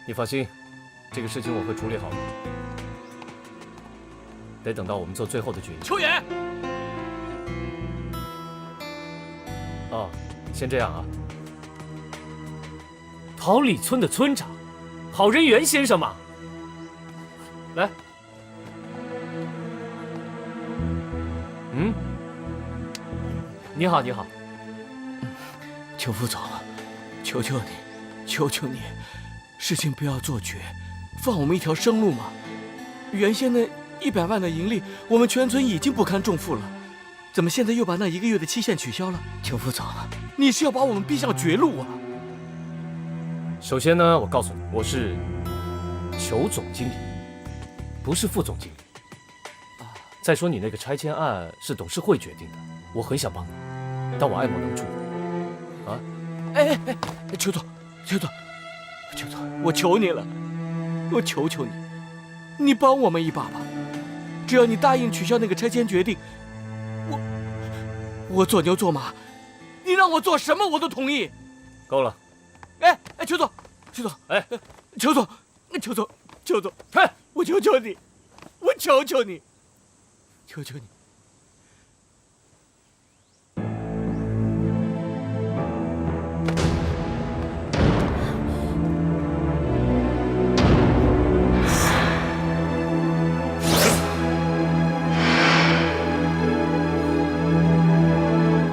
你放心，这个事情我会处理好的。得等到我们做最后的决议。秋野，哦，先这样啊。桃李村的村长，郝仁元先生嘛。来。你好，你好。邱副总，求求你，求求你，事情不要做绝，放我们一条生路嘛。原先那100万的盈利，我们全村已经不堪重负了，怎么现在又把那1个月的期限取消了？邱副总，你是要把我们逼上绝路啊！首先呢，我告诉你，我是裘总经理，不是副总经理。再说你那个拆迁案是董事会决定的，我很想帮你，但我爱莫能助。啊！哎，裘总，我求你了，我求求你，你帮我们一把吧！只要你答应取消那个拆迁决定，我做牛做马，你让我做什么我都同意。够了！哎，裘总，哎，裘总，嘿，我求求你，我求求你，求求你！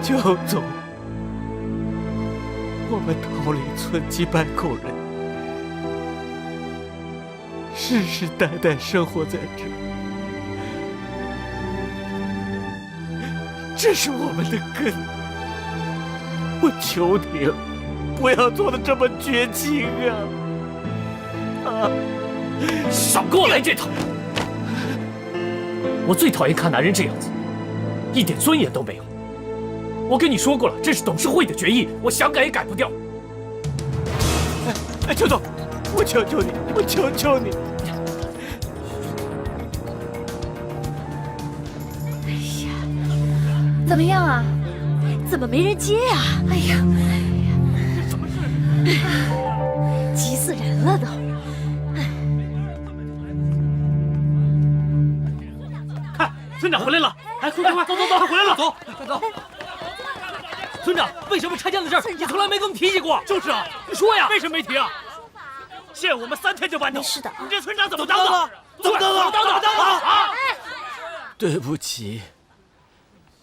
邱总，我们桃李村几百口人，世世代代生活在这，这是我们的根。我求你了，不要做的这么绝情啊！少给我来这套！我最讨厌看男人这样子，一点尊严都没有。我跟你说过了，这是董事会的决议，我想改也改不掉。哎，邱总，我求求你，我求求你！哎呀，怎么样啊？怎么没人接呀？哎呀，什么事？急死人了都！看，村长回来了！哎，快，走，他回来了！走。村长，为什么拆迁的事儿你从来没跟我们提起过？就是啊，你说呀，为什么没提啊？限我们3天就办到。没事的，你这村长怎么当的？怎么当的？啊！对不起，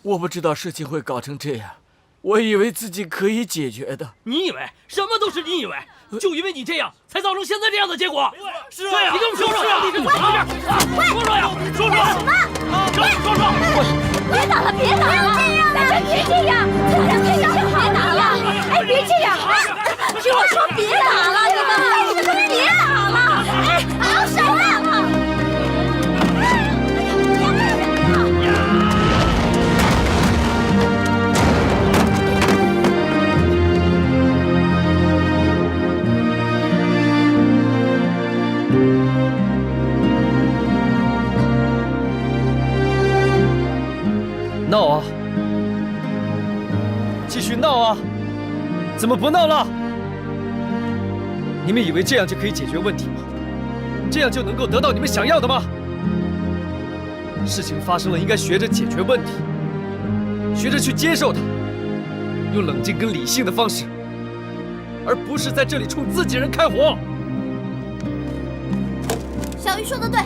我不知道事情会搞成这样，我以为自己可以解决的。你以为？什么都是你以为？就因为你这样，才造成现在这样的结果。是啊，对呀，你跟我们说说，你是怎么回事？说说呀，说说什么？说。别打了，别打了！别这样，村长，别打了！哎，别这样啊！听我说，别打了，你们为什么别打了？哎，好手啊！闹啊！继续闹啊！怎么不闹了？你们以为这样就可以解决问题吗？这样就能够得到你们想要的吗？事情发生了，应该学着解决问题，学着去接受它，用冷静跟理性的方式，而不是在这里冲自己人开火。小鱼说的对，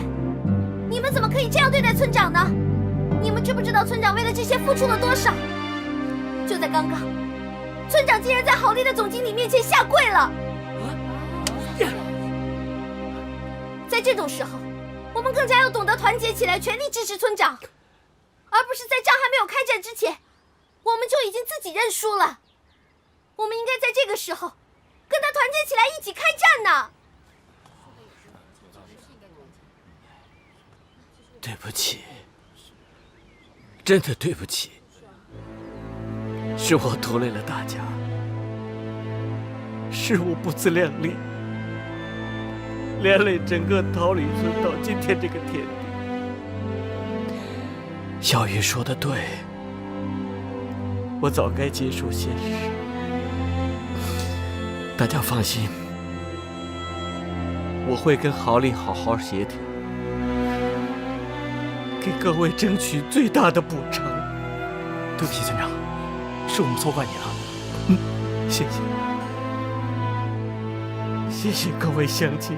你们怎么可以这样对待村长呢？你们知不知道村长为了这些付出了多少？就在刚刚，村长竟然在郝丽的总经理面前下跪了。在这种时候，我们更加要懂得团结起来，全力支持村长，而不是在仗还没有开战之前，我们就已经自己认输了。我们应该在这个时候跟他团结起来，一起开战呢。对不起。真的对不起，是我拖累了大家，是我不自量力，连累整个桃李村到今天这个田地。小鱼说的对，我早该接受现实。大家放心，我会跟郝里好好协调，给各位争取最大的补偿。对不起，村长，是我们错怪你了。谢谢，谢谢各位乡亲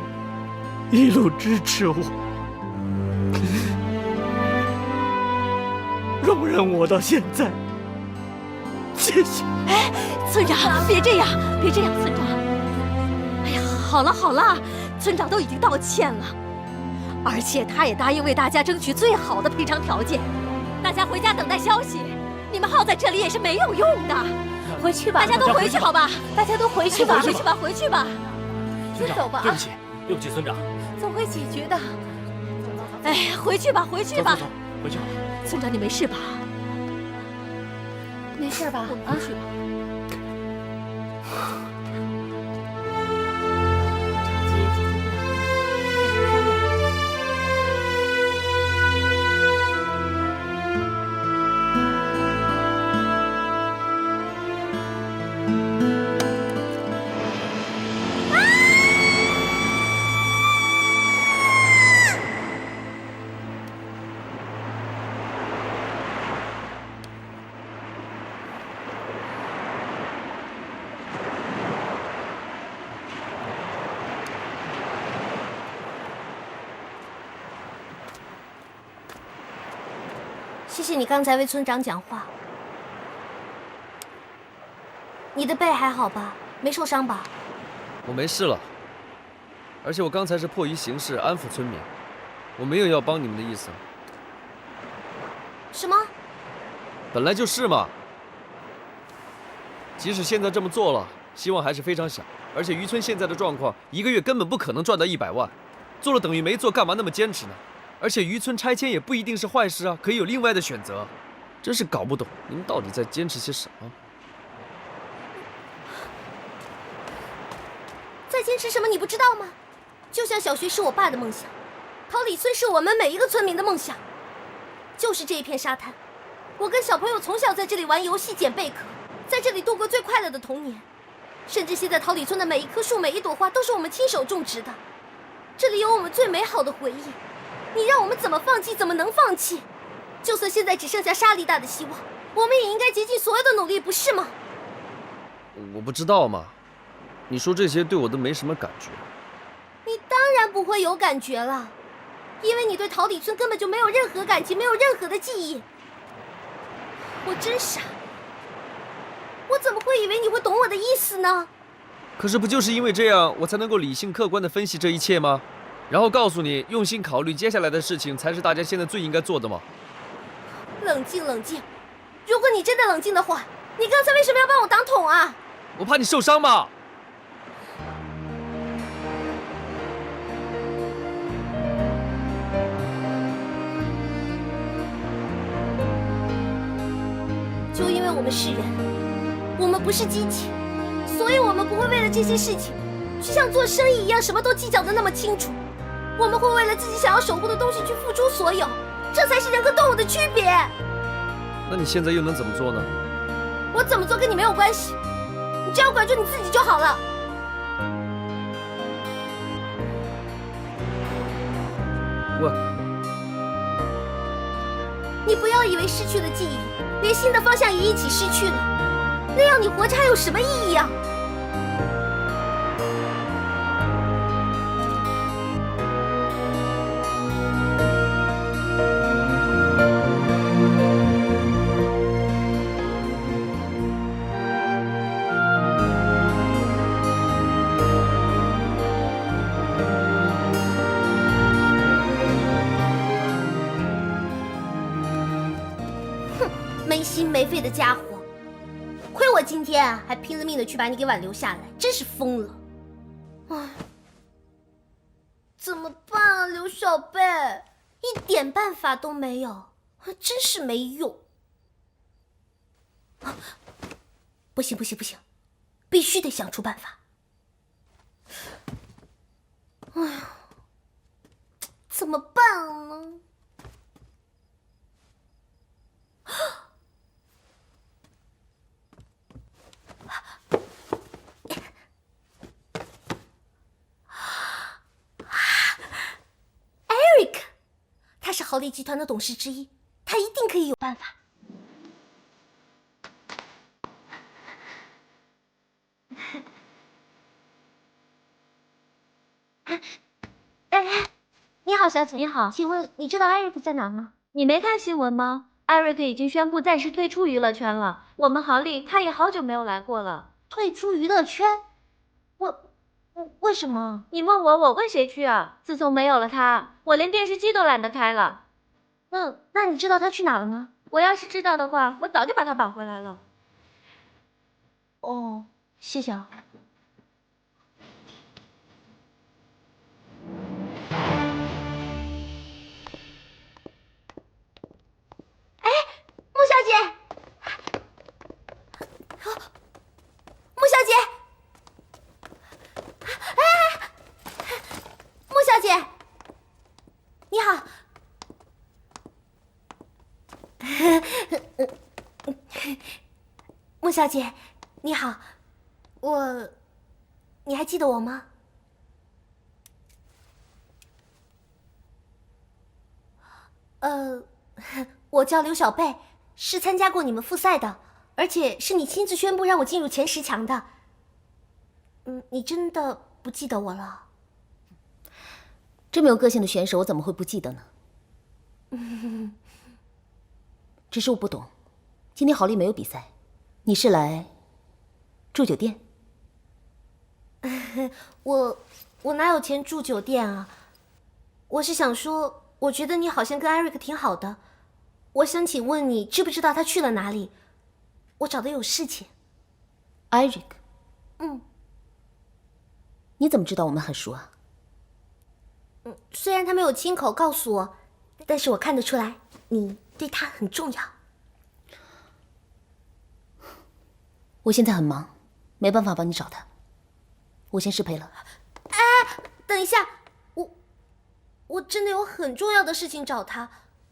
一路支持我，容忍我到现在。谢谢。哎，村长，别这样，别这样，村长。哎呀，好了好了，村长都已经道歉了，而且他也答应为大家争取最好的赔偿条件。大家回家等待消息，你们耗在这里也是没有用的。回去吧，大家都回去好吧？大家都回去吧，回去吧，回去吧。先走吧。对不起，对不起，村长。总会解决的。哎，回去吧，回去吧。走，回去吧。村长，你没事吧？没事吧？我们回去吧。谢谢你刚才为村长讲话。你的背还好吧？没受伤吧？我没事了，而且我刚才是迫于形势安抚村民，我没有要帮你们的意思。什么？本来就是嘛。即使现在这么做了，希望还是非常小。而且渔村现在的状况，一个月根本不可能赚到100万，做了等于没做，干嘛那么坚持呢？而且渔村拆迁也不一定是坏事啊，可以有另外的选择。真是搞不懂你们到底在坚持些什么。在坚持什么？你不知道吗？就像小学是我爸的梦想，桃李村是我们每一个村民的梦想。就是这一片沙滩，我跟小朋友从小在这里玩游戏、捡贝壳，在这里度过最快乐的童年。甚至现在桃李村的每一棵树、每一朵花都是我们亲手种植的，这里有我们最美好的回忆。你让我们怎么放弃？怎么能放弃？就算现在只剩下沙粒大的希望，我们也应该竭尽所有的努力，不是吗？我不知道嘛，你说这些对我都没什么感觉。你当然不会有感觉了，因为你对桃李村根本就没有任何感情，没有任何的记忆。我真傻，我怎么会以为你会懂我的意思呢？可是不就是因为这样，我才能够理性客观地分析这一切吗？然后告诉你，用心考虑接下来的事情才是大家现在最应该做的吗？冷静冷静，如果你真的冷静的话，你刚才为什么要帮我挡桶啊？我怕你受伤嘛。就因为我们是人，我们不是机器，所以我们不会为了这些事情去像做生意一样什么都计较的那么清楚。我们会为了自己想要守护的东西去付出所有，这才是人和动物的区别。那你现在又能怎么做呢？我怎么做跟你没有关系，你只要管住你自己就好了。你不要以为失去了记忆，连新的方向也一起失去了，那样你活着还有什么意义啊？没心没肺的家伙，亏我今天还拼了命的去把你给挽留下来，真是疯了。唉，怎么办啊，刘小贝，一点办法都没有，真是没用。不行不行不行，必须得想出办法。哎呀，怎么办呢？是豪利集团的董事之一，他一定可以有办法。你好，小姐。你好，请问你知道艾瑞克在哪吗？你没看新闻吗？艾瑞克已经宣布暂时退出娱乐圈了。我们豪利他也好久没有来过了。退出娱乐圈？为什么？你问我，我问谁去啊？自从没有了他，我连电视机都懒得开了。那你知道他去哪了吗？我要是知道的话，我早就把他绑回来了。哦，谢谢啊。穆小姐，穆小姐，穆小姐，你好。穆小姐，你好，你还记得我吗？我叫刘小贝，是参加过你们复赛的，而且是你亲自宣布让我进入前10强的。你真的不记得我了？这么有个性的选手，我怎么会不记得呢？只是我不懂，今天豪利没有比赛，你是来住酒店？我哪有钱住酒店啊？我是想说，我觉得你好像跟艾瑞克挺好的，我想请问你知不知道他去了哪里？我找的有事情。艾瑞克？嗯。你怎么知道我们很熟啊？虽然他没有亲口告诉我，但是我看得出来，你对他很重要。我现在很忙，没办法帮你找他，我先失陪了。哎，等一下，我真的有很重要的事情找他。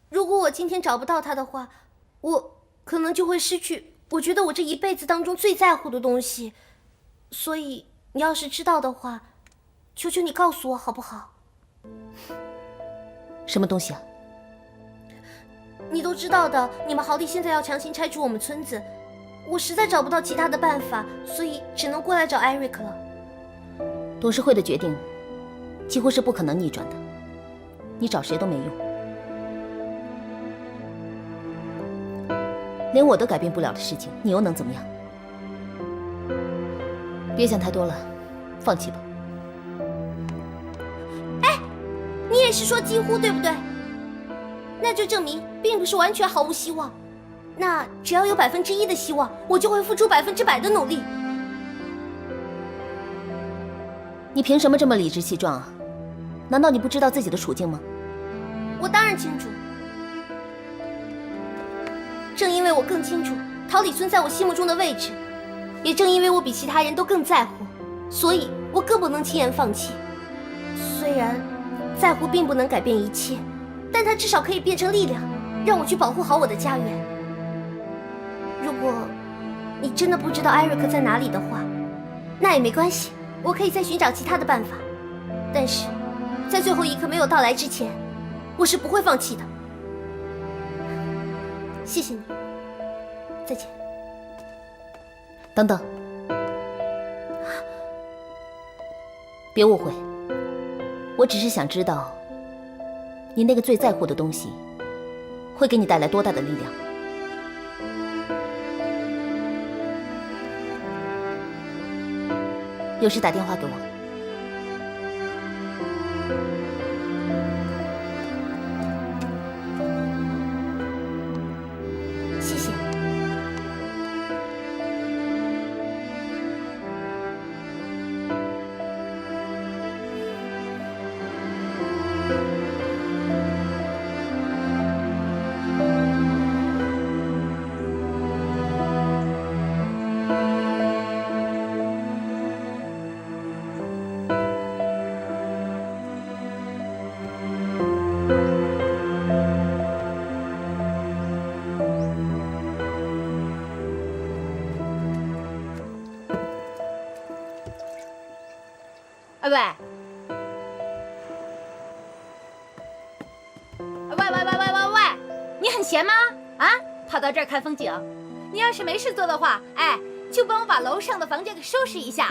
如果我今天找不到他的话，我可能就会失去我觉得我这一辈子当中最在乎的东西。所以你要是知道的话，求求你告诉我好不好？什么东西啊？你都知道的，你们豪利现在要强行拆除我们村子，我实在找不到其他的办法，所以只能过来找艾瑞克了。董事会的决定几乎是不可能逆转的，你找谁都没用，连我都改变不了的事情，你又能怎么样？别想太多了，放弃吧。你也是说几乎对不对？那就证明并不是完全毫无希望。那只要有1%的希望，我就会付出100%的努力。你凭什么这么理直气壮啊？难道你不知道自己的处境吗？我当然清楚，正因为我更清楚桃李村在我心目中的位置，也正因为我比其他人都更在乎，所以我更不能轻言放弃。虽然在乎并不能改变一切，但它至少可以变成力量，让我去保护好我的家园。如果你真的不知道艾瑞克在哪里的话，那也没关系，我可以再寻找其他的办法。但是在最后一刻没有到来之前，我是不会放弃的。谢谢你，再见。等等，别误会，我只是想知道，你那个最在乎的东西，会给你带来多大的力量。有事打电话给我。谢谢。喂，很闲吗？啊，跑到这儿看风景？你要是没事做的话，哎，就帮我把楼上的房间给收拾一下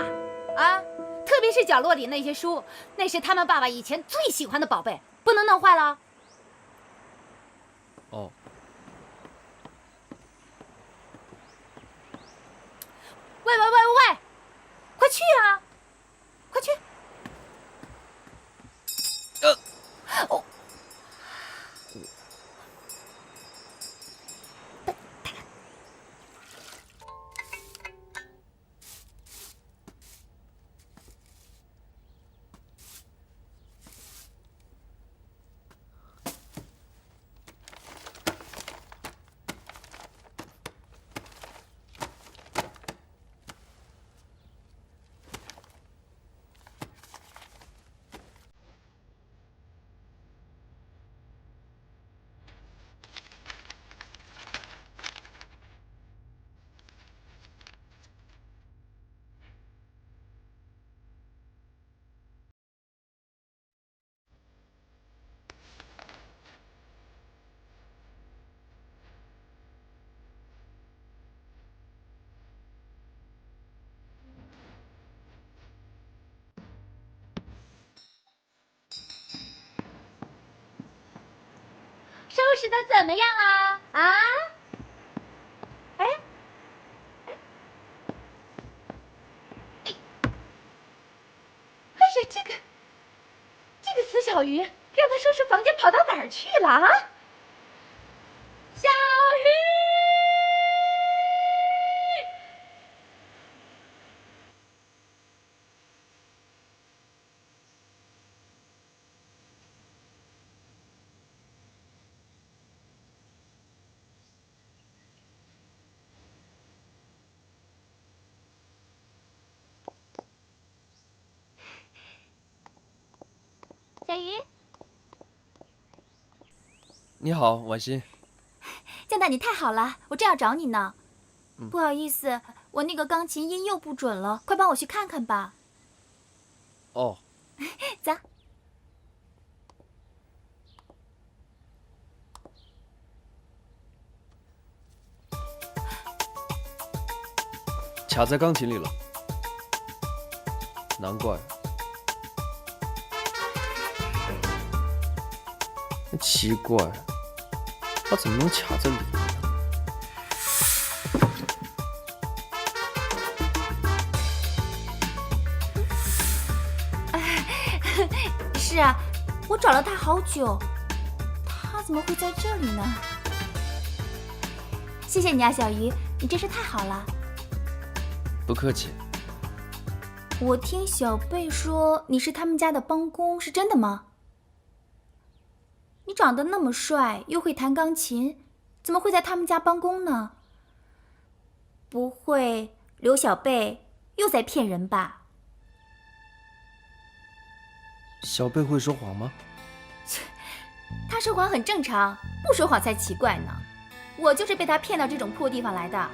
啊！特别是角落里那些书，那是他们爸爸以前最喜欢的宝贝，不能弄坏了。哦。喂喂喂喂喂，快去啊！快去！哦。收拾的怎么样啊？啊？哎，这个死小鱼，让他收拾房间跑到哪儿去了啊？小鱼！小鱼，你好，婉欣。江大，你太好了，我正要找你呢。不好意思，我那个钢琴音又不准了，快帮我去看看吧。哦。走。卡在钢琴里了，难怪。奇怪，它怎么能卡在里面呢？是啊，我找了它好久，它怎么会在这里呢？谢谢你啊，小鱼，你真是太好了。不客气。我听小贝说你是他们家的帮工，是真的吗？你长得那么帅，又会弹钢琴，怎么会在他们家帮工呢？不会刘小贝又在骗人吧？小贝会说谎吗？他说谎很正常，不说谎才奇怪呢。我就是被他骗到这种破地方来的。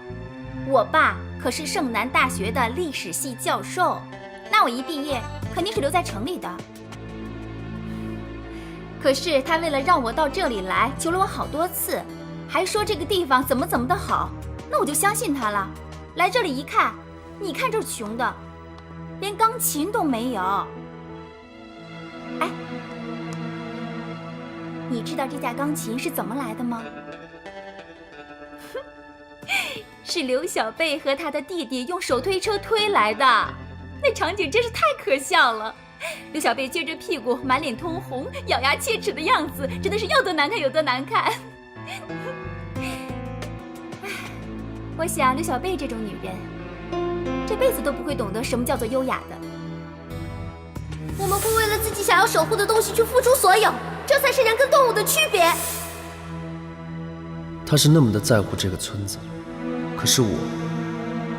我爸可是圣南大学的历史系教授，那我一毕业肯定是留在城里的。可是他为了让我到这里来，求了我好多次，还说这个地方怎么的好，那我就相信他了。来这里一看，你看这穷的，连钢琴都没有。哎，你知道这架钢琴是怎么来的吗？是刘小贝和他的弟弟用手推车推来的，那场景真是太可笑了。刘小贝撅着屁股，满脸通红，咬牙切齿的样子，真的是要多难看有多难看。我想刘小贝这种女人，这辈子都不会懂得什么叫做优雅的。我们会为了自己想要守护的东西去付出所有，这才是人跟动物的区别。他是那么的在乎这个村子，可是我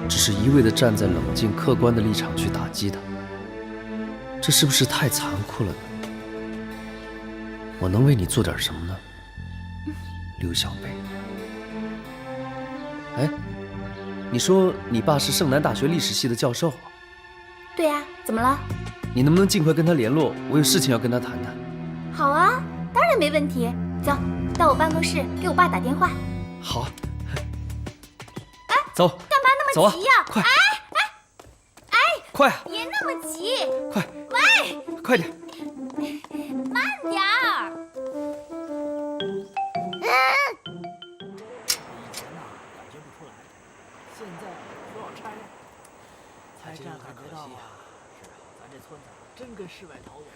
只是一味的站在冷静客观的立场去打击他。这是不是太残酷了呢？我能为你做点什么呢，刘小贝？哎，你说你爸是圣南大学历史系的教授啊？对呀，怎么了？你能不能尽快跟他联络？我有事情要跟他谈谈。好啊，当然没问题。走到我办公室给我爸打电话。好。走，干嘛那走啊么急呀？快！快！别那么急，快！喂，快点！慢点儿。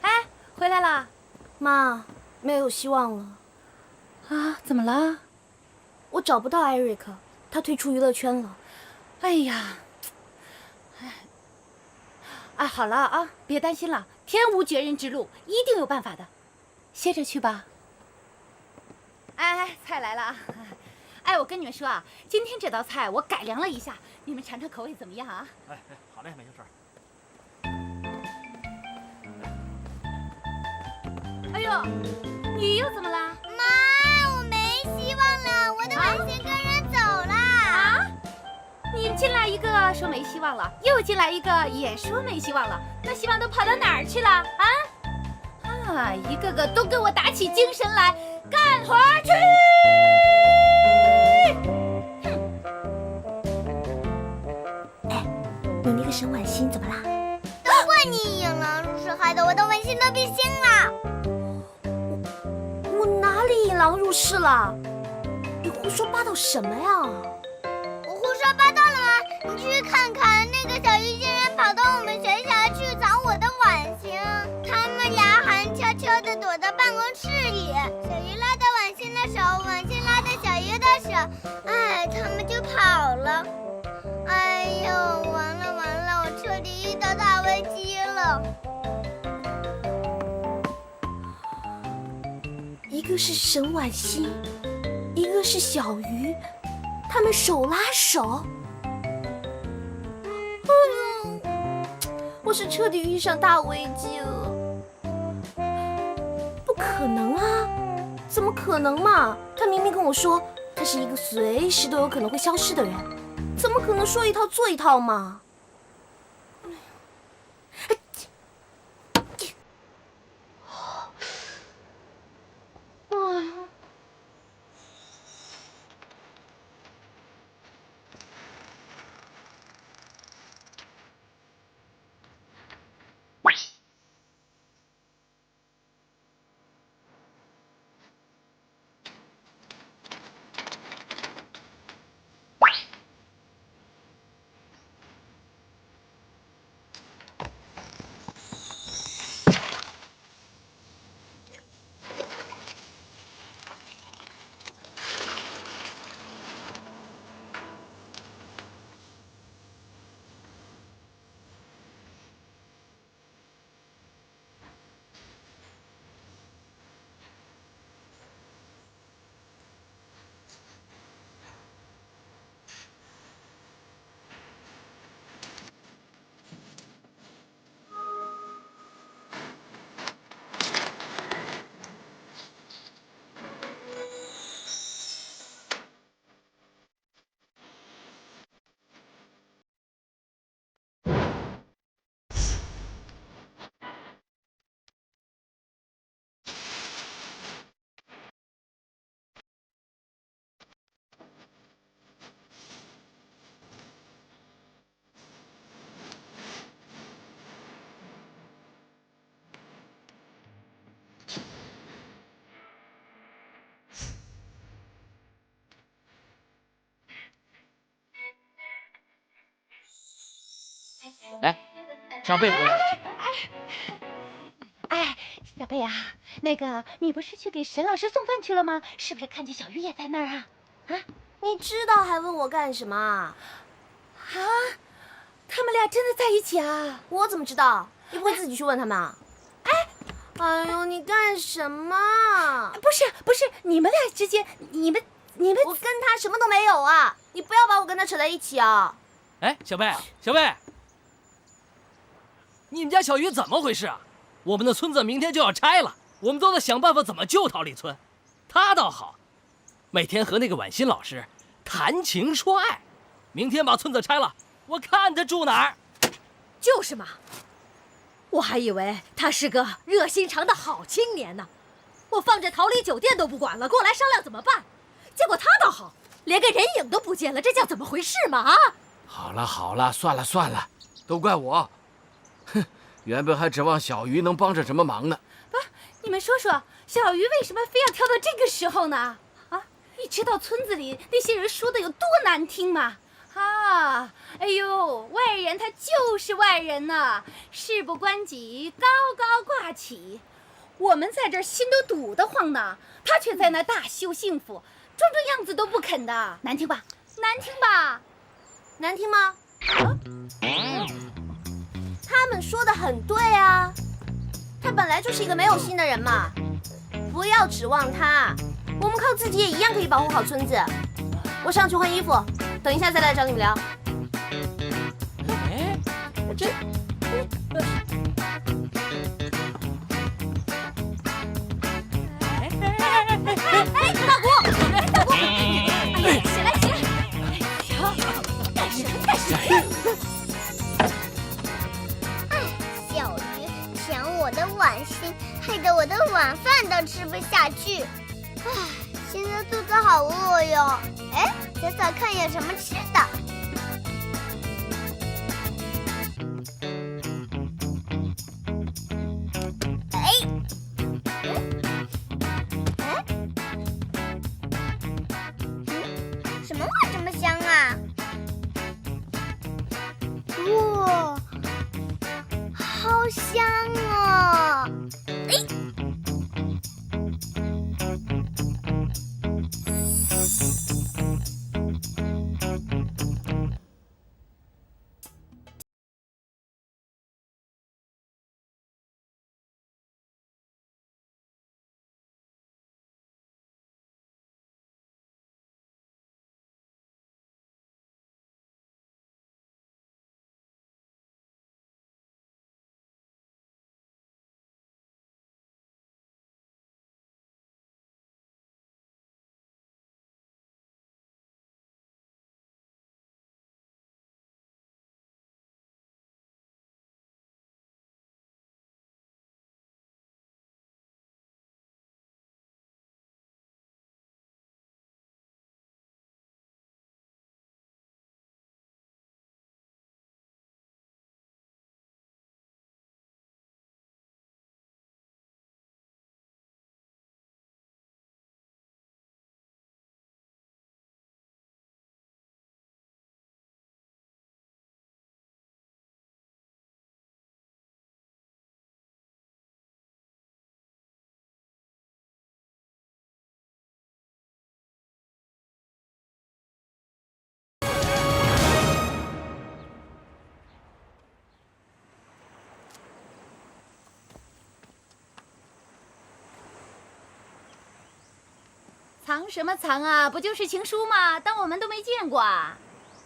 哎，回来啦！妈，没有希望了。啊，怎么了？我找不到艾瑞克，他退出娱乐圈了。哎呀，哎，好了啊，别担心了，天无绝人之路，一定有办法的。歇着去吧。哎，菜来了啊！哎，我跟你们说啊，今天这道菜我改良了一下，你们尝尝口味怎么样啊？哎，好嘞，没事儿。哎呦，你又怎么啦？妈，我没希望了，我的晚星跟人走了。啊？你进来一个说没希望了，又进来一个也说没希望了，那希望都跑到哪儿去了啊？啊，一个个都给我打起精神来，干活去！你那个沈婉欣怎么啦？都怪你引狼入室，害得我的文心都变心了。我哪里引狼入室了？你胡说八道什么呀？我胡说八道了吗？你去看看，那个小鱼竟然跑到我们学校去找我的婉星，他们俩还悄悄地躲到办公室里。小鱼拉着婉星的手，婉星拉着小鱼的手，哎，他们就跑了。哎呦，完了完了，我彻底遇到大危机了。一个是沈婉欣，一个是小鱼，他们手拉手。我是彻底遇上大危机了。不可能啊，怎么可能嘛？他明明跟我说他是一个随时都有可能会消失的人，怎么可能说一套做一套嘛？哎，小贝回来了。哎，小贝啊，那个你不是去给沈老师送饭去了吗？是不是看见小鱼也在那儿啊？啊，你知道还问我干什么？啊，他们俩真的在一起啊？我怎么知道？你不会自己去问他们啊？哎呦，你干什么？不是，你们俩之间，你们，我跟他什么都没有啊！你不要把我跟他扯在一起啊！哎，小贝，你们家小鱼怎么回事啊？我们的村子明天就要拆了，我们都在想办法怎么救桃李村。他倒好，每天和那个婉欣老师谈情说爱。明天把村子拆了，我看他住哪儿。就是嘛，我还以为他是个热心肠的好青年呢，我放这桃李酒店都不管了，过来商量怎么办。结果他倒好，连个人影都不见了，这叫怎么回事嘛？啊！好了好了，算了算了，都怪我。哼，原本还指望小鱼能帮上什么忙呢。不，你们说说，小鱼为什么非要挑到这个时候呢？啊，你知道村子里那些人说的有多难听吗？啊，哎呦，外人他就是外人呐，事不关己，高高挂起。我们在这儿心都堵得慌呢，他却在那大秀幸福，装装样子都不肯的，难听吧？难听吧？难听吗？他们说的很对啊，他本来就是一个没有心的人嘛，不要指望他，我们靠自己也一样可以保护好村子。我上去换衣服，等一下再来找你们聊。哎，这。哎，大姑，大姑，哎，起来起来！干什么干什么？小鱼抢我的晚心，害得我的晚饭都吃不下去。唉，现在肚子好饿哟。哎，找找看有什么吃的。什么味这么香啊？哇，好香哦！哎。藏什么藏啊？不就是情书吗？当我们都没见过啊？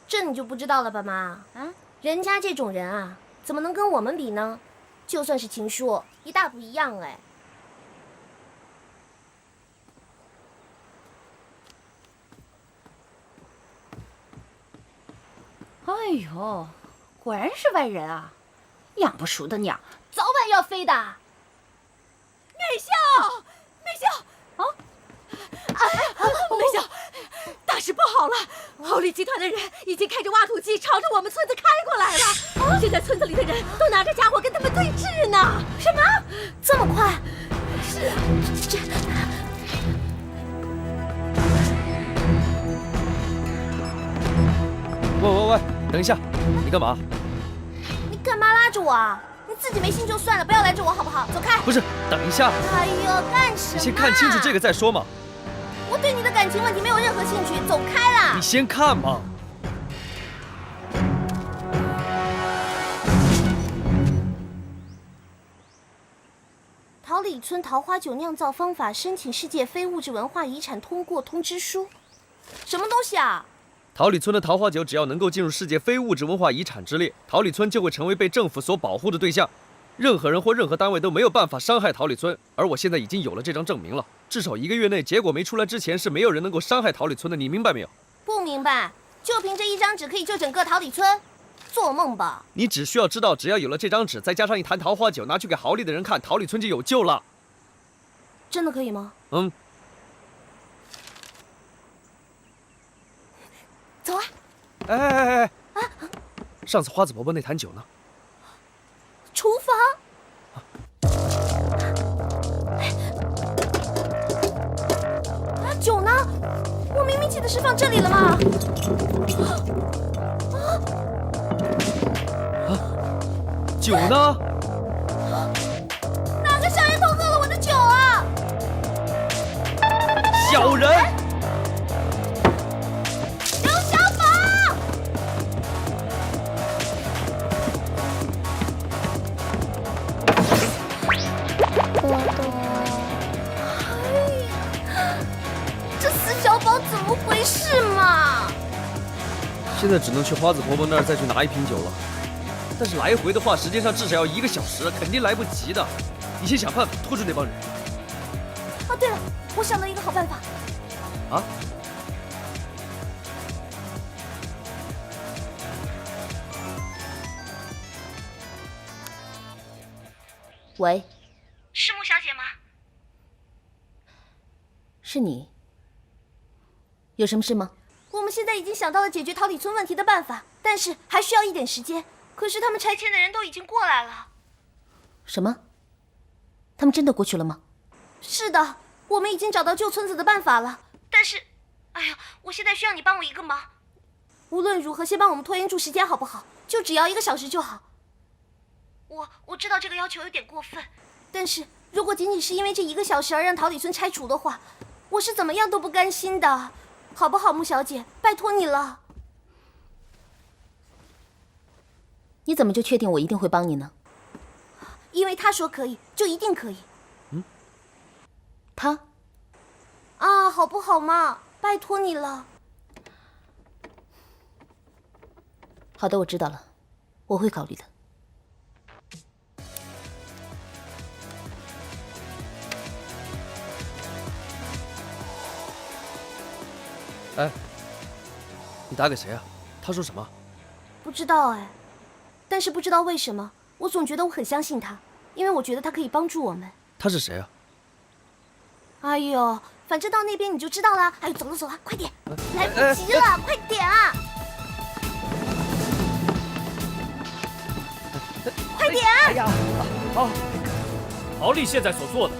这你就不知道了吧，妈？啊，人家这种人啊，怎么能跟我们比呢？就算是情书，一大不一样哎。哎呦，果然是外人啊！养不熟的鸟，早晚要飞的。美秀，美秀，啊！美秀，大事不好了！豪利集团的人已经开着挖土机朝着我们村子开过来了。现在村子里的人都拿着家伙跟他们对峙呢。什么？这么快？是啊，这。喂，等一下，你干嘛？你干嘛拉着我啊？你自己没心就算了，不要拦着我好不好？走开！不是，等一下。哎呦，干什么？你先看清楚这个再说嘛。我对你的感情问题没有任何兴趣，走开啦！你先看嘛。桃李村桃花酒酿造方法申请世界非物质文化遗产通过通知书，什么东西啊？桃李村的桃花酒只要能够进入世界非物质文化遗产之列，桃李村就会成为被政府所保护的对象，任何人或任何单位都没有办法伤害桃李村。而我现在已经有了这张证明了，至少1个月内结果没出来之前，是没有人能够伤害桃李村的，你明白没有？不明白，就凭这一张纸可以救整个桃李村？做梦吧！你只需要知道，只要有了这张纸，再加上一坛桃花酒，拿去给豪利的人看，桃李村就有救了。真的可以吗？嗯。走啊！哎！上次花子伯伯那坛酒呢？厨房。酒呢？我明明记得是放这里了嘛！酒呢？哪个小人偷喝了我的酒啊？小人！刘小宝！这死小宝怎么回事嘛？现在只能去花子婆婆那儿再去拿一瓶酒了。但是来回的话，时间上至少要1个小时，肯定来不及的。你先想办法拖住那帮人。啊，对了，我想到一个好办法。啊？喂，是穆小姐吗？是你？有什么事吗？我们现在已经想到了解决桃李村问题的办法，但是还需要一点时间。可是他们拆迁的人都已经过来了。什么？他们真的过去了吗？是的，我们已经找到救村子的办法了。但是，哎呀，我现在需要你帮我一个忙。无论如何，先帮我们拖延住时间好不好？就只要1个小时就好。我知道这个要求有点过分，但是如果仅仅是因为这1个小时而让桃李村拆除的话，我是怎么样都不甘心的，好不好，穆小姐？拜托你了。你怎么就确定我一定会帮你呢？因为他说可以，就一定可以。他？啊，好不好嘛？拜托你了。好的，我知道了，我会考虑的。哎，你打给谁啊？他说什么？不知道哎，但是不知道为什么，我总觉得我很相信他，因为我觉得他可以帮助我们。他是谁啊？哎呦，反正到那边你就知道了。哎呦，走了走了，快点，来不及了，快点啊！快点！哎呀，好，陶丽现在所做的，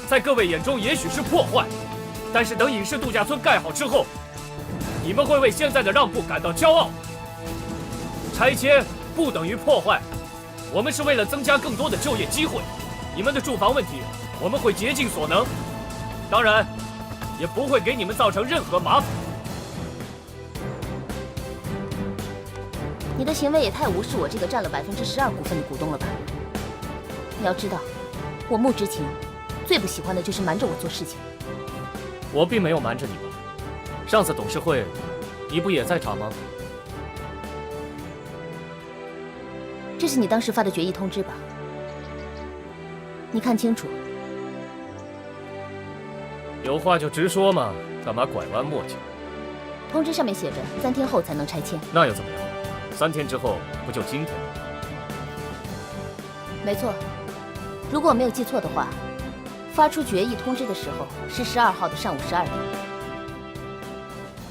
在各位眼中也许是破坏，但是等影视度假村盖好之后，你们会为现在的让步感到骄傲。拆迁不等于破坏，我们是为了增加更多的就业机会。你们的住房问题，我们会竭尽所能，当然，也不会给你们造成任何麻烦。你的行为也太无视我这个占了12%股份的股东了吧？你要知道，我穆之晴最不喜欢的就是瞒着我做事情。我并没有瞒着你吧？上次董事会，你不也在场吗？这是你当时发的决议通知吧？你看清楚。有话就直说嘛，干嘛拐弯抹角？通知上面写着3天后才能拆迁。那又怎么样？3天之后不就今天吗？没错，如果我没有记错的话，发出决议通知的时候是12号的上午12点，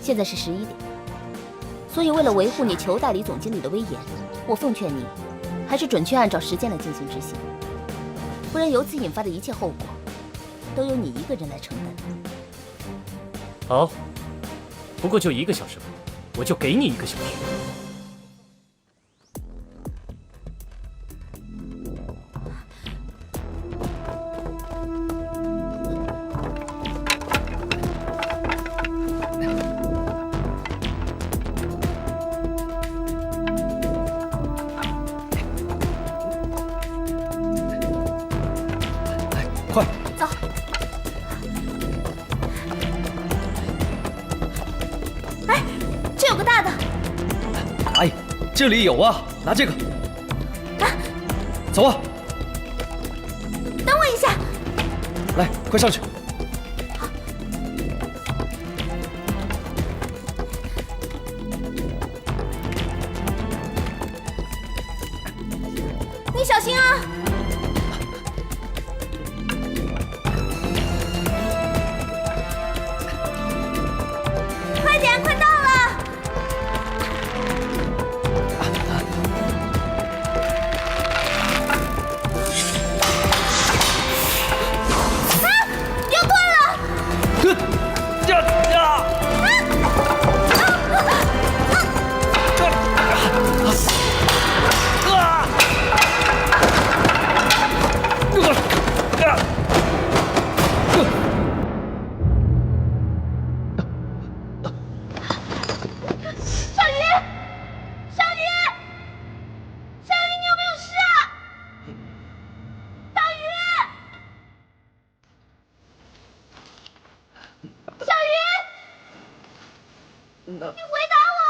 现在是11点。所以为了维护你裘代理总经理的威严，我奉劝你，还是准确按照时间来进行执行，不然由此引发的一切后果，都由你一个人来承担。好，不过就1个小时吧，我就给你1个小时。快走！哎，这有个大的。哎，这里有啊，拿这个。走啊！等我一下。来，快上去。你小心啊！那你回答我！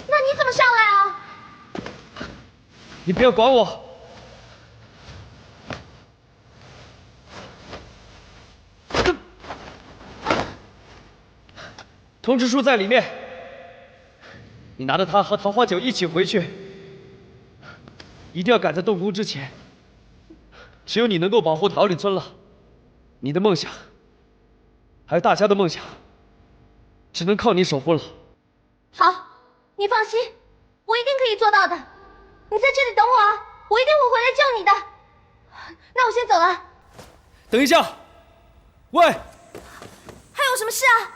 那你怎么上来啊？你不要管我。通知书在里面，你拿着它和桃花酒一起回去，一定要赶在动工之前。只有你能够保护桃李村了，你的梦想，还有大家的梦想，只能靠你守护了。好，你放心，我一定可以做到的。你在这里等我啊，我一定会回来救你的。那我先走了。等一下，喂，还有什么事啊？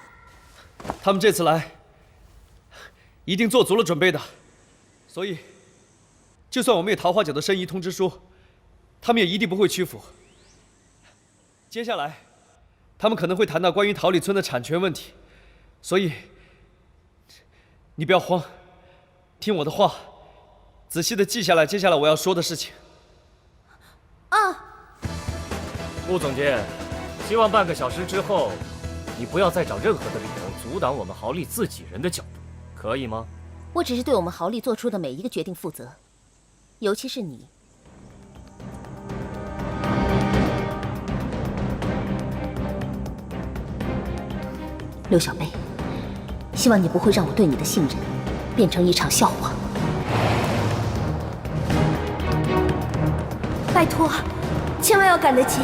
他们这次来，一定做足了准备的，所以，就算我们有桃花酒的申遗通知书，他们也一定不会屈服。接下来，他们可能会谈到关于桃李村的产权问题，所以，你不要慌，听我的话，仔细的记下来接下来我要说的事情。顾总监，希望半个小时之后，你不要再找任何的理由阻挡我们豪利自己人的角度，可以吗？我只是对我们豪利做出的每一个决定负责，尤其是你。刘小贝，希望你不会让我对你的信任变成一场笑话。拜托，千万要赶得及。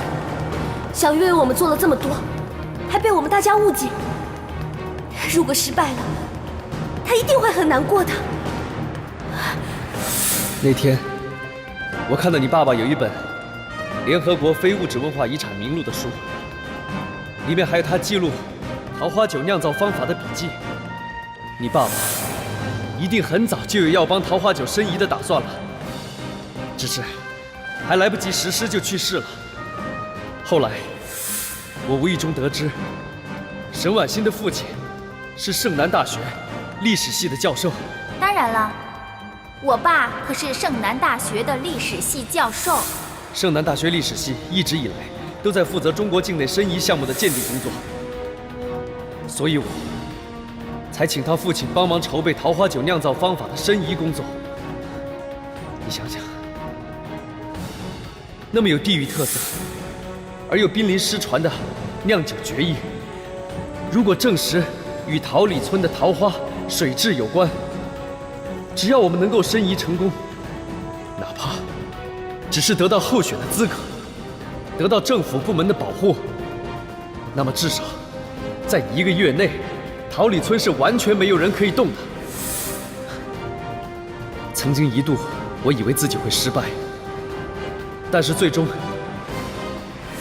小鱼为我们做了这么多，还被我们大家误解。如果失败了，他一定会很难过的。那天，我看到你爸爸有一本联合国非物质文化遗产名录的书，里面还有他记录桃花酒酿造方法的笔记。你爸爸一定很早就有要帮桃花酒申遗的打算了，只是还来不及实施就去世了。后来，我无意中得知，沈婉欣的父亲是盛南大学历史系的教授。当然了，我爸可是盛南大学的历史系教授。盛南大学历史系一直以来都在负责中国境内申遗项目的鉴定工作，所以我才请他父亲帮忙筹备桃花酒酿造方法的申遗工作。你想想，那么有地域特色而又濒临失传的酿酒绝艺，如果证实与桃李村的桃花水质有关，只要我们能够申遗成功，哪怕只是得到候选的资格，得到政府部门的保护，那么至少在1个月内，桃李村是完全没有人可以动的。曾经一度，我以为自己会失败，但是最终，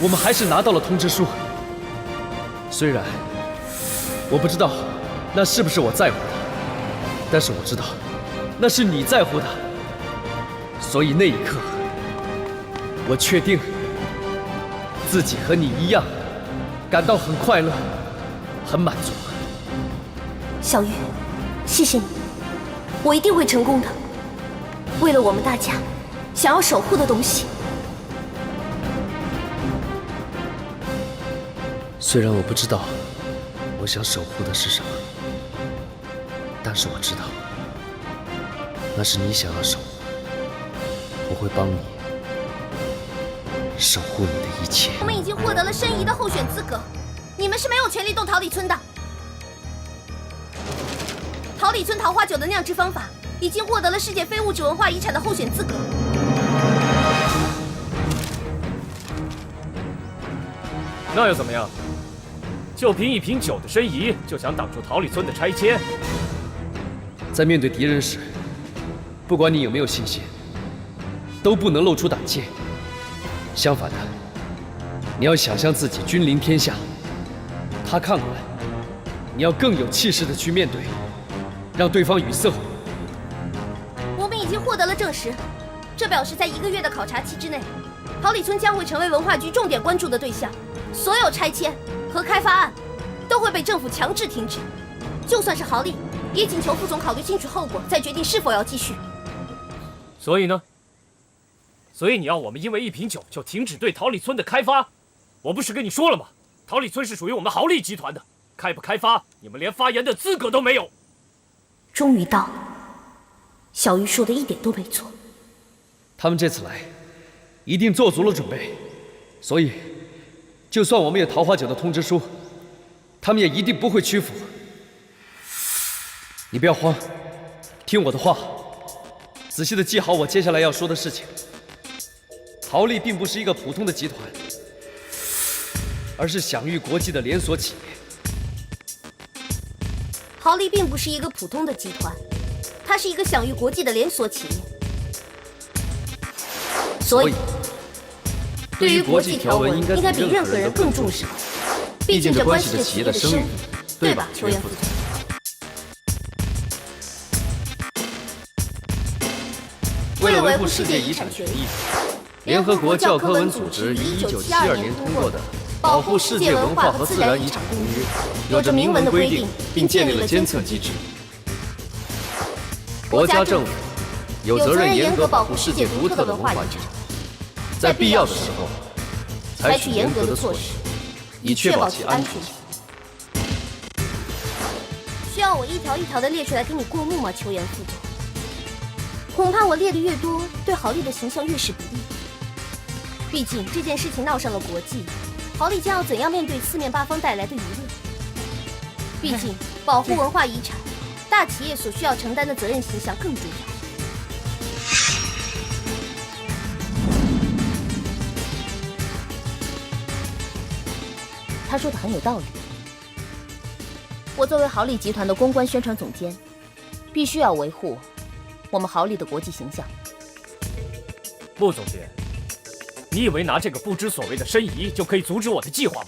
我们还是拿到了通知书。虽然我不知道那是不是我在乎的，但是我知道那是你在乎的。所以那一刻，我确定自己和你一样，感到很快乐，很满足。小玉，谢谢你，我一定会成功的。为了我们大家想要守护的东西。虽然我不知道我想守护的是什么，但是我知道那是你想要守护，我会帮你守护你的一切。我们已经获得了申遗的候选资格，你们是没有权利动桃李村的。桃李村桃花酒的酿制方法已经获得了世界非物质文化遗产的候选资格。那又怎么样？就凭一瓶酒的申遗，就想挡住桃李村的拆迁？在面对敌人时，不管你有没有信心，都不能露出胆怯。相反的，你要想象自己君临天下，他看过来，你要更有气势的去面对，让对方语塞。我们已经获得了证实，这表示在1个月的考察期之内，桃李村将会成为文化局重点关注的对象，所有拆迁和开发案都会被政府强制停止。就算是豪利，也请求副总考虑清楚后果，再决定是否要继续。所以呢？所以你要我们因为一瓶酒就停止对桃李村的开发？我不是跟你说了吗？桃李村是属于我们豪利集团的，开不开发，你们连发言的资格都没有。终于到了，小鱼说的一点都没错。他们这次来，一定做足了准备，所以，就算我们有桃花酒的通知书，他们也一定不会屈服。你不要慌，听我的话，仔细的记好我接下来要说的事情。豪利并不是一个普通的集团，而是享誉国际的连锁企业。豪利并不是一个普通的集团，它是一个享誉国际的连锁企业。所以，对于国际条文，应该比任何人更重视。毕竟这关系着企业的声誉，对吧，邱岩副总？为了维护世界遗产权益，联合国教科文组织于1972年通过的《保护世界文化和自然遗产公约》有着明文的规定，并建立了监测机制。国家政府有责任严格保护世界独特的文化遗产，在必要的时候采取严格的措施，以确保其安全。需要我一条一条的列出来给你过目吗，邱岩副总？恐怕我列的越多，对豪利的形象越是不利。毕竟这件事情闹上了国际，豪利将要怎样面对四面八方带来的舆论？毕竟保护文化遗产，大企业所需要承担的责任形象更重要。他说的很有道理。我作为豪利集团的公关宣传总监，必须要维护我们豪利的国际形象。穆总监，你以为拿这个不知所谓的申遗就可以阻止我的计划吗？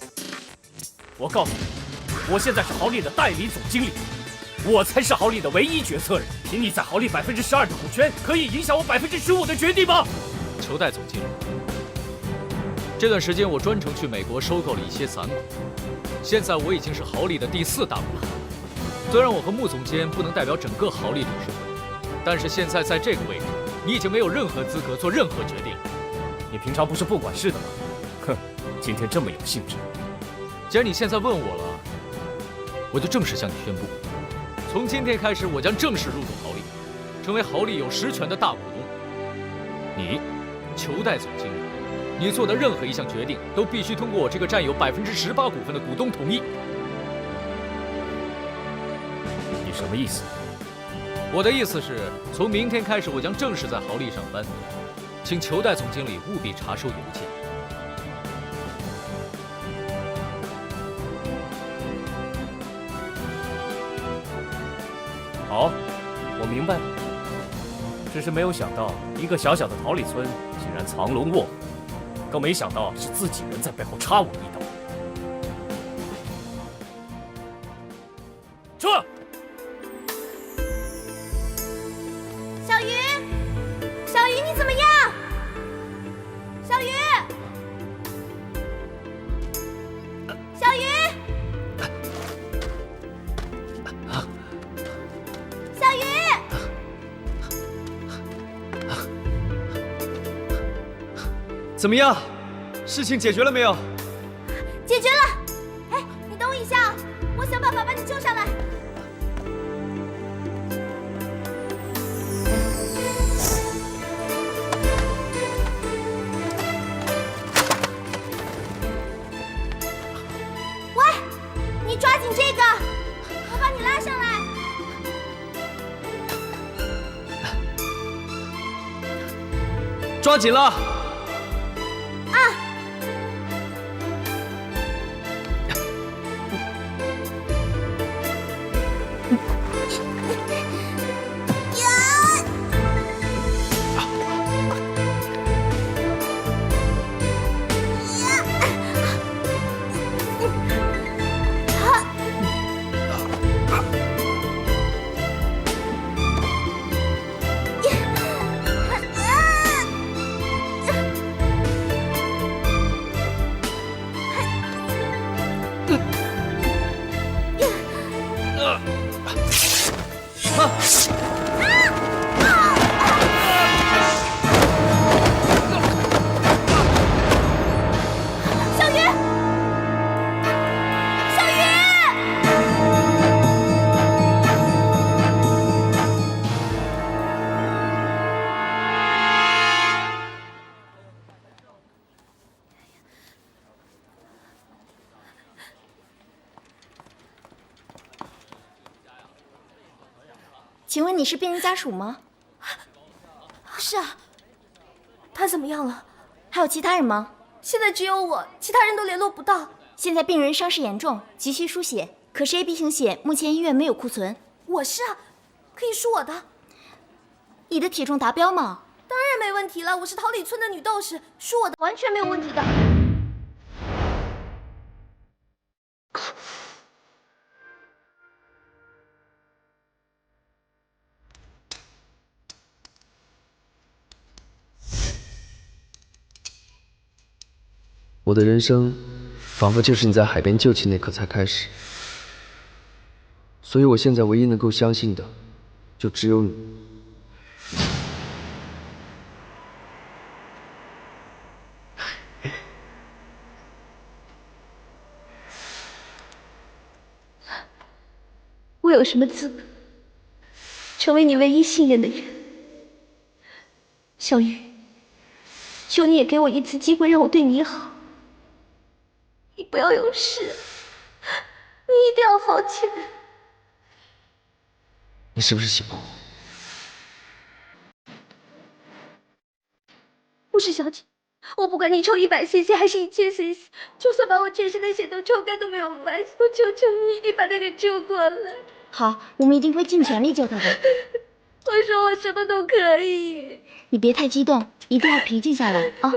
我告诉你，我现在是豪利的代理总经理，我才是豪利的唯一决策人。凭你在豪利12%的股权，可以影响我15%的决定吗？裘代总经理，这段时间我专程去美国收购了一些散股，现在我已经是豪利的第4大股东。虽然我和穆总监不能代表整个豪利董事会，但是现在在这个位置，你已经没有任何资格做任何决定了。你平常不是不管事的吗？哼，今天这么有兴致。既然你现在问我了，我就正式向你宣布，从今天开始，我将正式入主豪利，成为豪利有实权的大股东。你，裘代总经理，你做的任何一项决定都必须通过我这个占有18%股份的股东同意。你什么意思？我的意思是，从明天开始，我将正式在豪利上班，请裘代总经理务必查收邮件。好，我明白了。只是没有想到，一个小小的桃李村竟然藏龙卧虎，更没想到是自己人在背后插我一刀。撤！小鱼，小鱼，你怎么样？小鱼，小鱼，小鱼，怎么样？事情解决了没有？解决了。哎，你等我一下，我想办法把你救上来。喂，你抓紧这个，我把你拉上来。抓紧了！请问你是病人家属吗？是啊。他怎么样了？还有其他人吗？现在只有我，其他人都联络不到。现在病人伤势严重，急需输血，可是 AB 型血目前医院没有库存。我是啊，可以输我的。你的体重达标吗？当然没问题了，我是桃李村的女斗士，输我的完全没有问题的。我的人生仿佛就是你在海边救起那刻才开始，所以我现在唯一能够相信的，就只有你。我有什么资格成为你唯一信任的人？小雨，求你也给我一次机会，让我对你好。你不要有事，你一定要好起来。你是不是喜欢我？不是小姐，我不管你抽100cc 还是1000cc，就算把我全身的血都抽干都没有关系。我求求你，一定把他给救过来。好，我们一定会尽全力救他的。我说我什么都可以。你别太激动，一定要平静下来啊。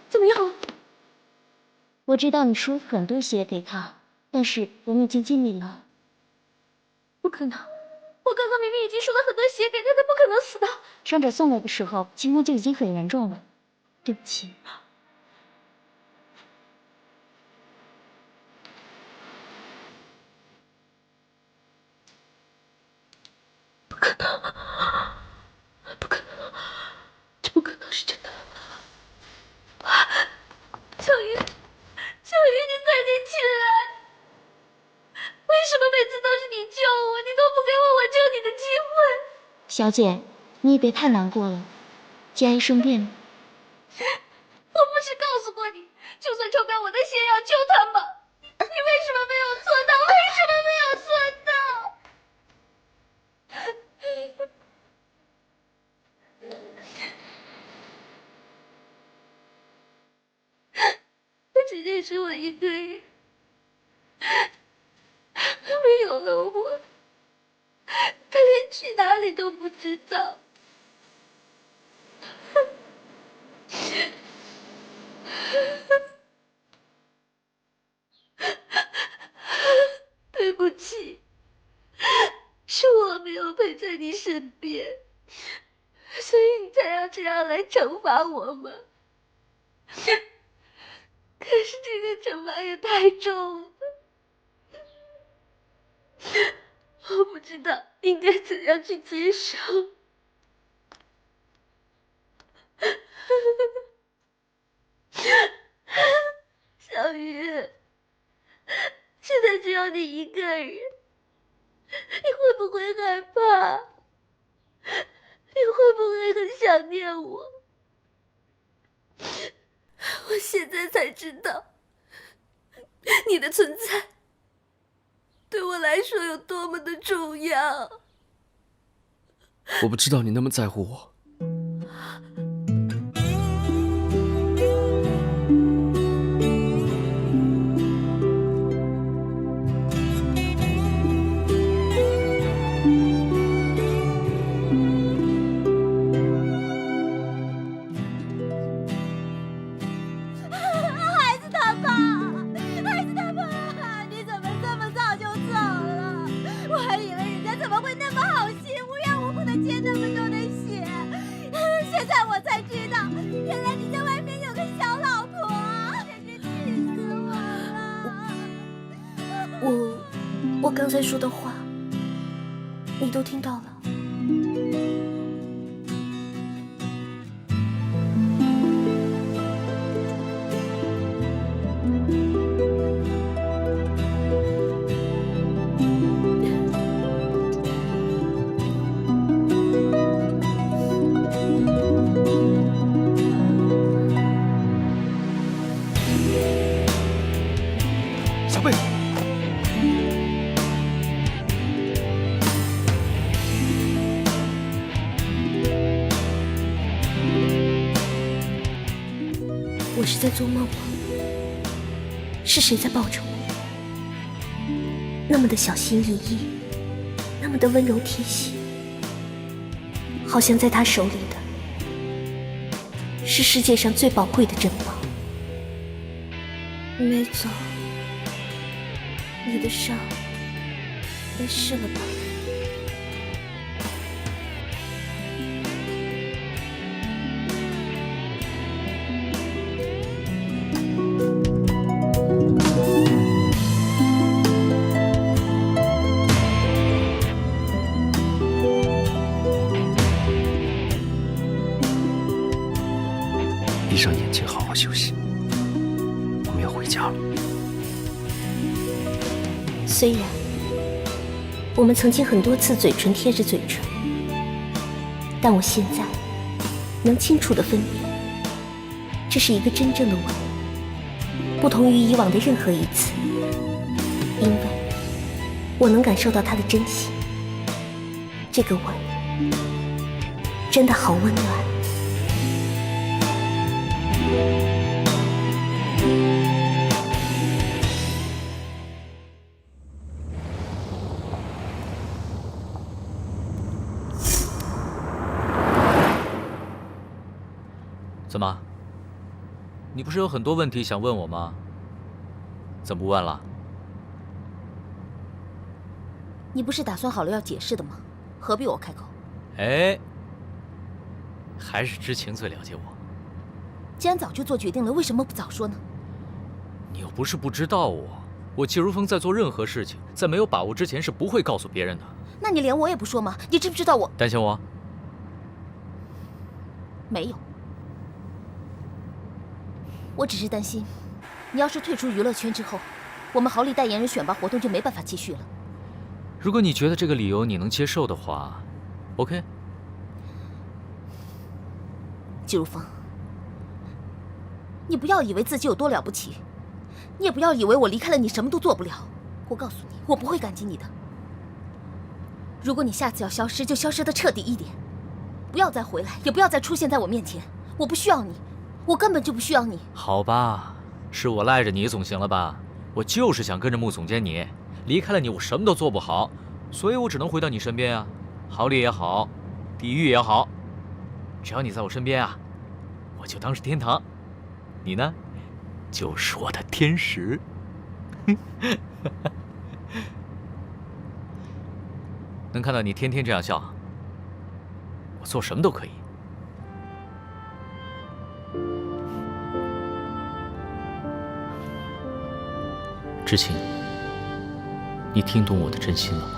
怎么样？我知道你输很多血给他，但是我们已经尽力了。不可能！我刚刚明明已经输了很多血给他，他不可能死的。伤者送来的时候，情况就已经很严重了。对不起。不可能！不可能！这不可能是真的！小鱼，小鱼，你快点起来！为什么每次都是你救我，你都不给我救你的机会？小姐，你也别太难过了。既然生病了，我不是告诉过你，就算抽干我的血也要救他吗？你为什么没有做到？为什么没有做到？他仅仅是我一个人，没有了我，他连去哪里都不知道。对不起，是我没有陪在你身边，所以你才要这样来惩罚我吗？可是这个惩罚也太重了，我不知道应该怎样去接受。小鱼，现在只有你一个人，你会不会害怕？你会不会很想念我？我现在才知道，你的存在对我来说有多么的重要。我不知道你那么在乎我。你怎么这么早就走了？我还以为人家怎么会那么好心，我要我刚才说的话，你都听到了。小贝，我是在做梦吗？是谁在抱着我？那么的小心翼翼，那么的温柔贴心，好像在他手里的是世界上最宝贵的珍宝。没走，你的伤没事了吧？闭上眼睛，好好休息。我们要回家了。虽然我们曾经很多次嘴唇贴着嘴唇，但我现在能清楚地分辨，这是一个真正的吻，不同于以往的任何一次，因为我能感受到它的真心。这个吻真的好温暖。怎么？你不是有很多问题想问我吗？怎么不问了？你不是打算好了要解释的吗？何必我开口？哎，还是知情最了解我。既然早就做决定了，为什么不早说呢？你又不是不知道我季如风在做任何事情，在没有把握之前是不会告诉别人的。那你连我也不说吗？你知不知道我担心我？没有。我只是担心，你要是退出娱乐圈之后，我们豪利代言人选拔活动就没办法继续了。如果你觉得这个理由你能接受的话 ，OK。季如风，你不要以为自己有多了不起，你也不要以为我离开了你什么都做不了。我告诉你，我不会感激你的。如果你下次要消失，就消失得彻底一点，不要再回来，也不要再出现在我面前。我不需要你。我根本就不需要你。好吧，是我赖着你总行了吧？我就是想跟着穆总监你，离开了你我什么都做不好，所以我只能回到你身边啊。豪利也好，地狱也好，只要你在我身边啊，我就当是天堂。你呢，就是我的天使。能看到你天天这样笑，我做什么都可以。知情，你听懂我的真心了吗？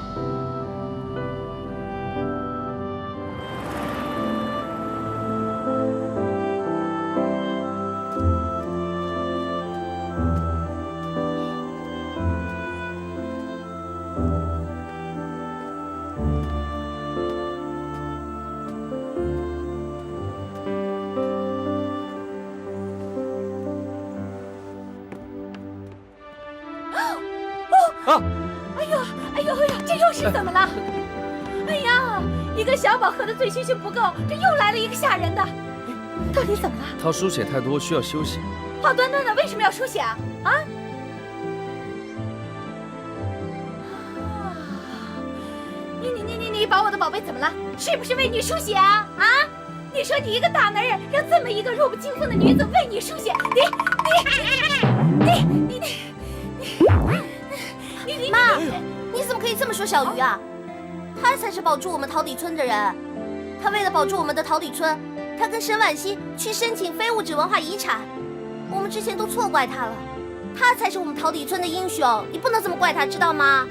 这又是怎么了？哎呀，一个小宝喝的醉醺醺不够，这又来了一个吓人的，到底怎么了？他输血太多，需要休息。好端端的为什么要输血啊？啊？你把我的宝贝怎么了？是不是为你输血啊？啊？你说你一个大男人，让这么一个弱不禁风的女子为你输血，你妈，你怎么可以这么说小鱼啊？他才是保住我们桃李村的人。他为了保住我们的桃李村，他跟沈婉欣去申请非物质文化遗产，我们之前都错怪他了。他才是我们桃李村的英雄，你不能这么怪他，知道吗？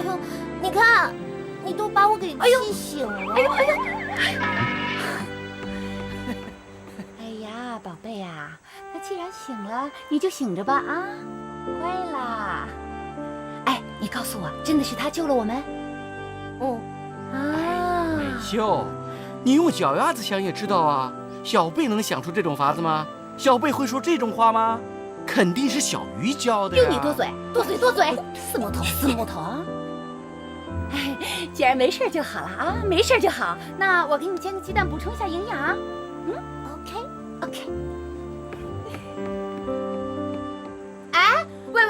呦，你看，你都把我给气醒了。哎呦！哎呀，宝贝呀，那既然醒了，你就醒着吧啊，乖啦。哎，你告诉我，真的是他救了我们？美秀，你用脚丫子想也知道啊，小贝能想出这种法子吗？小贝会说这种话吗？肯定是小鱼教的呀。用你多嘴，死木头啊！哎，既然没事就好了啊，没事就好。那我给你煎个鸡蛋，补充一下营养。OK。哎，喂，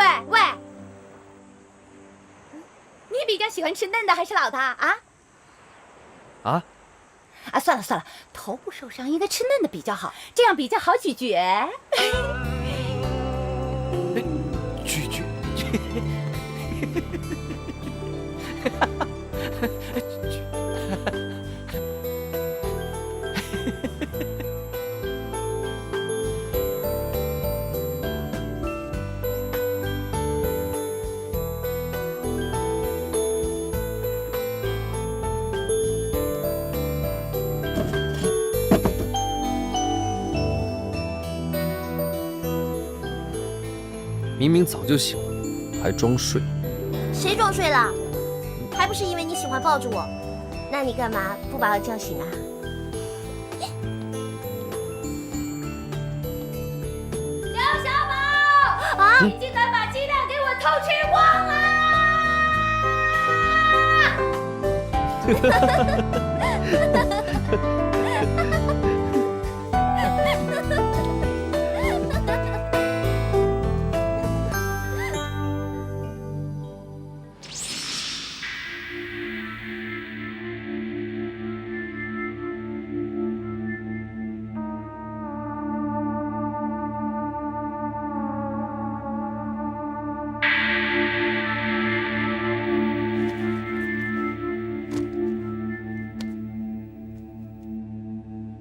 你比较喜欢吃嫩的还是老的啊？算了，头部受伤应该吃嫩的比较好，这样比较好咀嚼。咀嚼。明明早就醒了，还装睡。谁装睡了？还不是因为你喜欢抱着我？那你干嘛不把我叫醒啊？小宝啊！你竟敢把鸡蛋给我偷吃光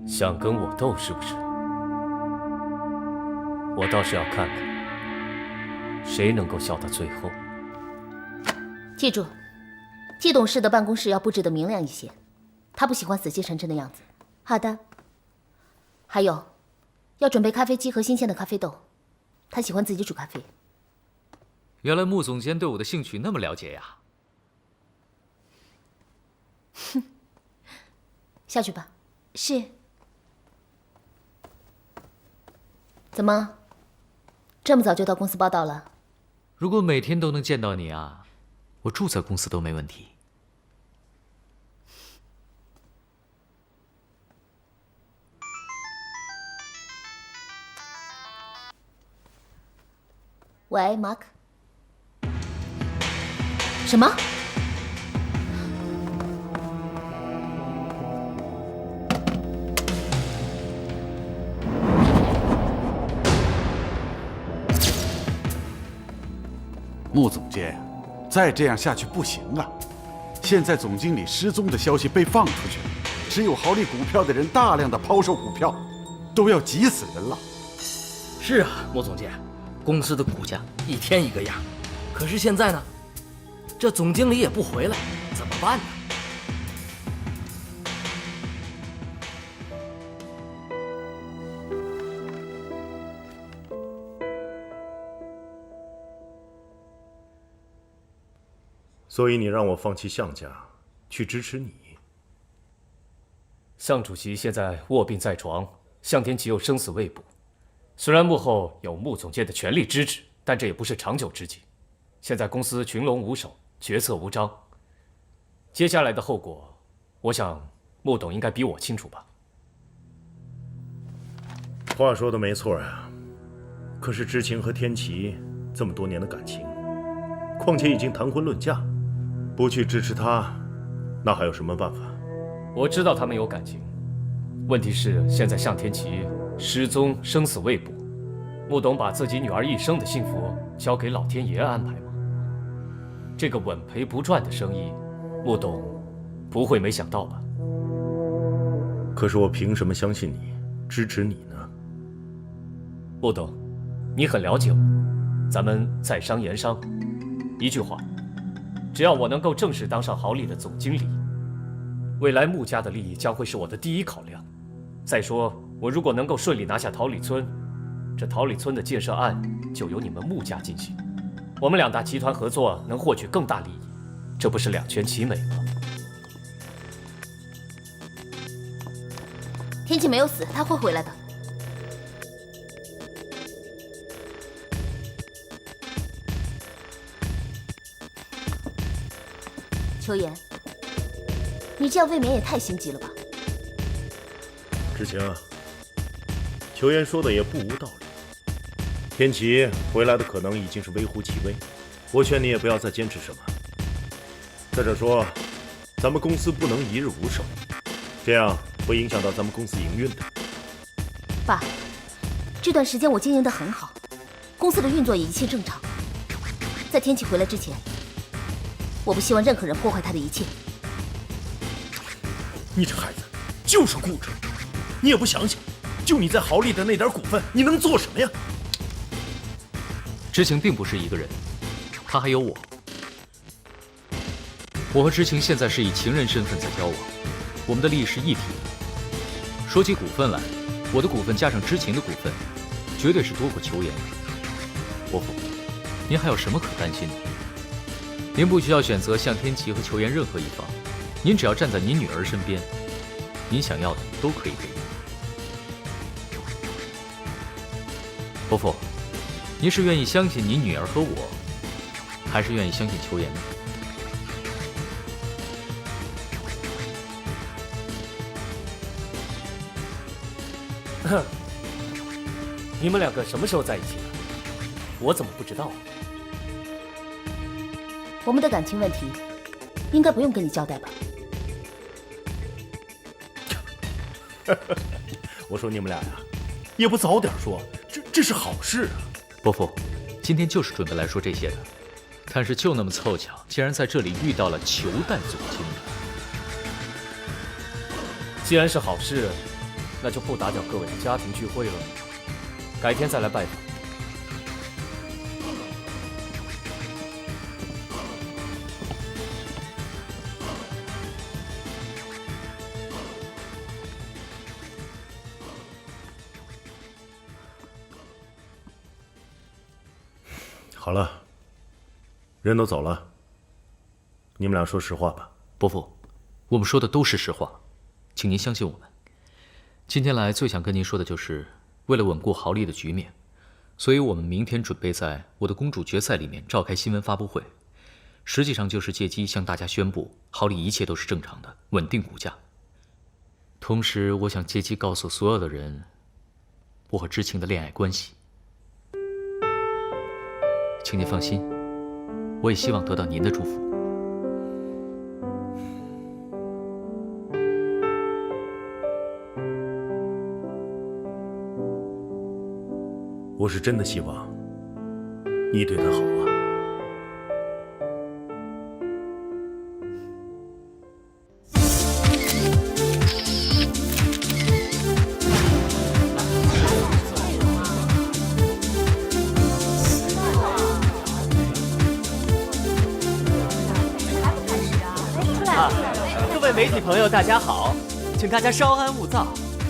想跟我斗是不是？我倒是要看看，谁能够笑到最后。记住，季董事的办公室要布置得明亮一些，他不喜欢死气沉沉的样子。好的。还有，要准备咖啡机和新鲜的咖啡豆，他喜欢自己煮咖啡。原来穆总监对我的兴趣那么了解呀！哼，下去吧。是。怎么，这么早就到公司报道了？如果每天都能见到你啊，我住在公司都没问题。喂，马克。什么？穆总监，再这样下去不行啊！现在总经理失踪的消息被放出去了，持有豪利股票的人大量的抛售股票，都要急死人了。是啊，穆总监，公司的股价一天一个样，可是现在呢，这总经理也不回来，怎么办呢？所以你让我放弃项家，去支持你。项主席现在卧病在床，项天琪又生死未卜。虽然幕后有穆总监的全力支持，但这也不是长久之计。现在公司群龙无首，决策无章，接下来的后果，我想穆董应该比我清楚吧。话说的没错啊，可是知情和天琪这么多年的感情，况且已经谈婚论嫁。不去支持他，那还有什么办法？我知道他们有感情，问题是现在向天琪失踪，生死未卜，穆董把自己女儿一生的幸福交给老天爷安排吗？这个稳赔不赚的生意，穆董不会没想到吧？可是我凭什么相信你，支持你呢？穆董，你很了解我，咱们在商言商，一句话。只要我能够正式当上豪礼的总经理，未来穆家的利益将会是我的第一考量。再说，我如果能够顺利拿下桃李村，这桃李村的建设案就由你们穆家进行，我们2大集团合作能获取更大利益，这不是两全其美吗？天启没有死，他会回来的。秋言，你这样未免也太心急了吧？知情，裘言说的也不无道理。天启回来的可能已经是微乎其微，我劝你也不要再坚持什么。再者说，咱们公司不能一日无手，这样会影响到咱们公司营运的。爸，这段时间我经营得很好，公司的运作也一切正常。在天启回来之前，我不希望任何人破坏他的一切。你这孩子就是固执，你也不想想，就你在豪利的那点股份，你能做什么呀？知情并不是一个人，他还有我。我和知情现在是以情人身份在交往，我们的利益是一体的。说起股份来，我的股份加上知情的股份，绝对是多过裘言。伯父，您还有什么可担心的？您不需要选择向天琪和裘言任何一方，您只要站在您女儿身边，您想要的都可以给你。伯父，您是愿意相信您女儿和我，还是愿意相信裘言呢？你们2个什么时候在一起的？我怎么不知道啊？我们的感情问题，应该不用跟你交代吧？我说你们俩呀，也不早点说，这是好事啊！伯父，今天就是准备来说这些的，但是就那么凑巧，竟然在这里遇到了裘代总经理。既然是好事，那就不打搅各位的家庭聚会了，改天再来拜访。好了，人都走了，你们俩说实话吧。伯父，我们说的都是实话，请您相信我们。今天来最想跟您说的就是，为了稳固豪利的局面，所以我们明天准备在我的公主决赛里面召开新闻发布会，实际上就是借机向大家宣布豪利一切都是正常的，稳定股价。同时，我想借机告诉所有的人，我和知情的恋爱关系。请您放心，我也希望得到您的祝福。我是真的希望你对他好啊。各位媒体朋友，大家好，请大家稍安勿躁，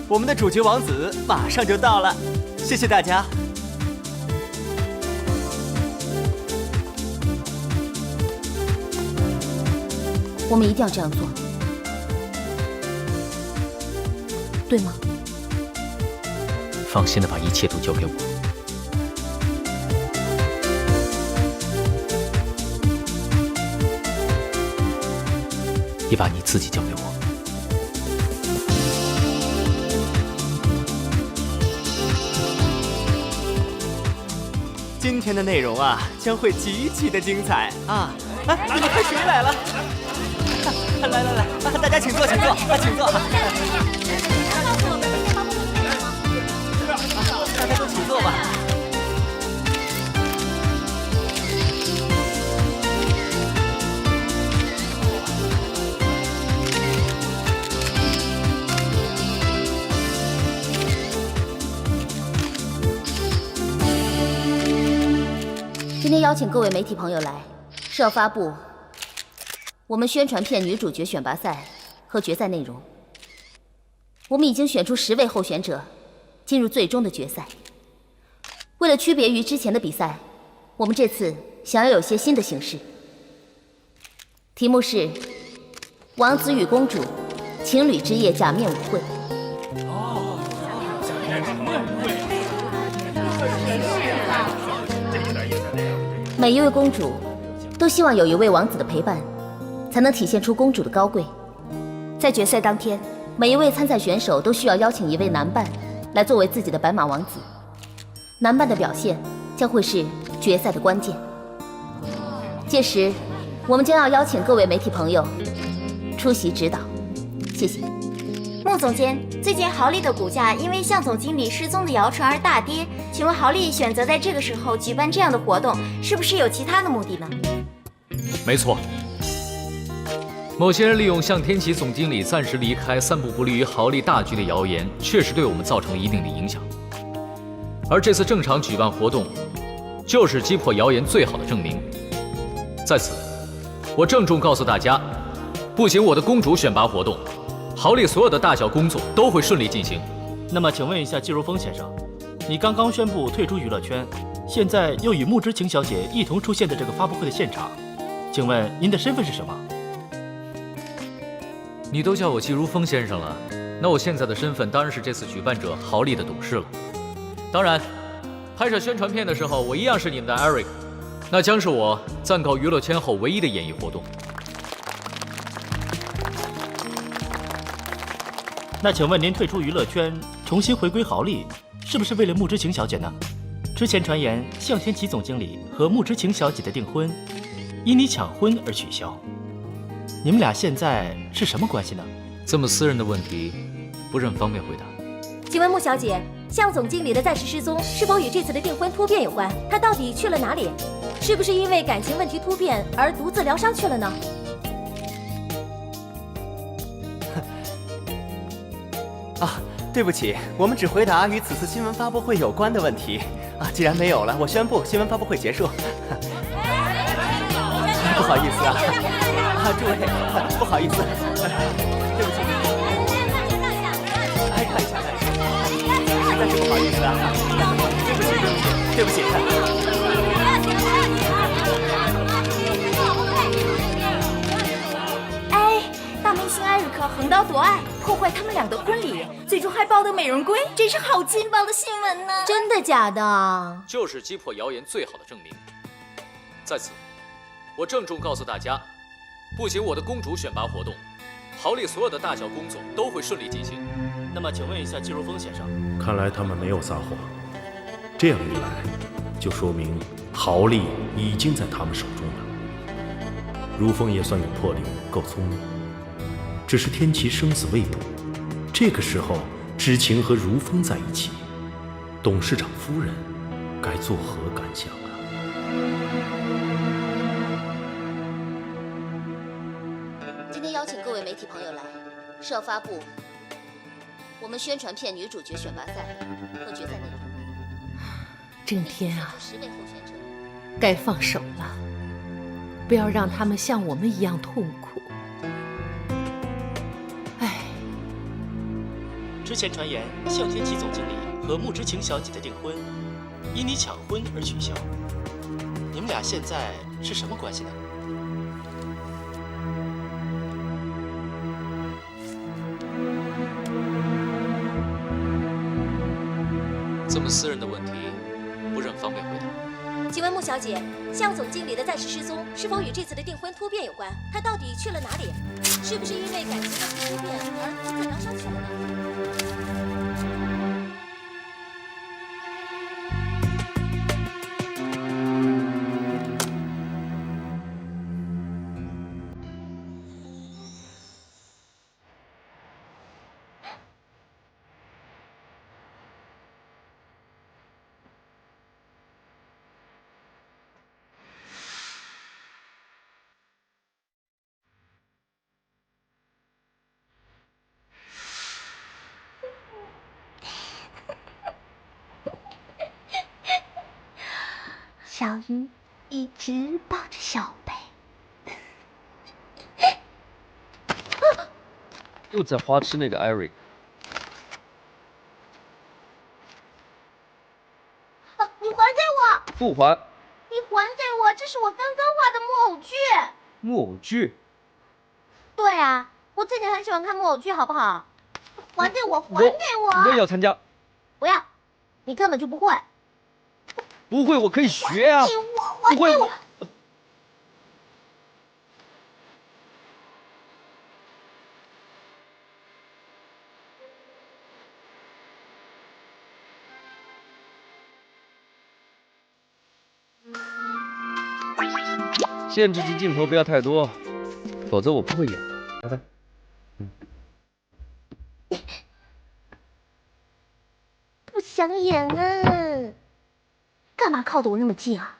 我们的主角王子马上就到了，谢谢大家。我们一定要这样做，对吗？放心的把一切都交给我。也把你自己交给我。今天的内容啊，将会极其的精彩啊！哎，你们看谁来了？来，大家请坐，请坐，请坐。大家都请坐吧。今天邀请各位媒体朋友来，是要发布我们宣传片女主角选拔赛和决赛内容，我们已经选出10位候选者，进入最终的决赛。为了区别于之前的比赛，我们这次想要有些新的形式。题目是“王子与公主情侣之夜假面舞会”。每一位公主都希望有一位王子的陪伴，才能体现出公主的高贵。在决赛当天，每一位参赛选手都需要邀请一位男伴来作为自己的白马王子。男伴的表现将会是决赛的关键。届时，我们将要邀请各位媒体朋友出席指导。谢谢。穆总监，最近豪利的股价因为向总经理失踪的谣传而大跌，请问豪利选择在这个时候举办这样的活动，是不是有其他的目的呢？没错，某些人利用向天启总经理暂时离开、散布不利于豪利大局的谣言，确实对我们造成了一定的影响。而这次正常举办活动，就是击破谣言最好的证明。在此，我郑重告诉大家，不仅我的公主选拔活动，豪利所有的大小工作都会顺利进行。那么，请问一下季如风先生，你刚刚宣布退出娱乐圈，现在又与穆之晴小姐一同出现在这个发布会的现场，请问您的身份是什么？你都叫我季如风先生了，那我现在的身份当然是这次举办者豪利的董事了。当然，拍摄宣传片的时候，我一样是你们的 Eric， 那将是我暂告娱乐圈后唯一的演艺活动。那请问您退出娱乐圈，重新回归豪利，是不是为了穆之晴小姐呢？之前传言向天启总经理和穆之晴小姐的订婚，因你抢婚而取消。你们俩现在是什么关系呢？这么私人的问题，不是很方便回答。请问穆小姐，向总经理的暂时失踪是否与这次的订婚突变有关？他到底去了哪里？是不是因为感情问题突变而独自疗伤去了呢？啊，对不起，我们只回答与此次新闻发布会有关的问题。啊，既然没有了，我宣布新闻发布会结束。不好意思啊，诸位，不好意思，对不起。哎，看一下，实在是不好意思啊，对不起。哎，大明星艾瑞克横刀夺爱，破坏他们俩的婚礼，最终还抱得美人归，真是好劲爆的新闻呢！真的假的？就是击破谣言最好的证明。在此，我郑重告诉大家，不仅我的公主选拔活动，豪利所有的大小工作都会顺利进行。那么，请问一下季如风先生，看来他们没有撒谎，这样一来，就说明豪利已经在他们手中了。如风也算有魄力，够聪明，只是天齐生死未卜，这个时候知情和如风在一起，董事长夫人该作何感想啊？今天邀请各位媒体朋友来，是要发布我们宣传片女主角选拔赛和决赛内容。郑天啊， 10位候选者，该放手了，不要让他们像我们一样痛苦。唉，之前传言向天启总经理和穆之晴小姐的订婚，因你抢婚而取消。你们俩现在是什么关系呢？这么私人的问题，不是很方便回答。请问穆小姐，向总经理的暂时失踪是否与这次的订婚突变有关？他到底去了哪里？是不是因为感情问题突变而独自疗伤去了呢？小鱼一直抱着小贝。又在花痴那个 Eric。你还给我！不还。你还给我！这是我刚刚画的木偶剧。木偶剧？对啊，我最近很喜欢看木偶剧，好不好？还给我！还给我！我也要参加。不要，你根本就不会。不会，我可以学啊。不会我。限制级镜头不要太多，否则我不会演。来来，不想演啊！干嘛靠得我那么近啊？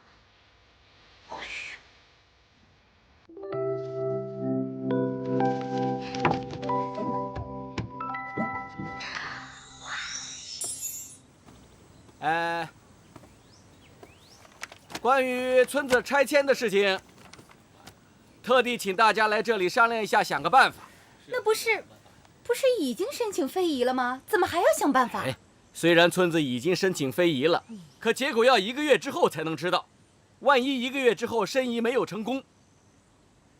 关于村子拆迁的事情，特地请大家来这里商量一下，想个办法。那不是已经申请非遗了吗？怎么还要想办法？虽然村子已经申请非遗了，可结果要1个月之后才能知道。万一1个月之后申遗没有成功，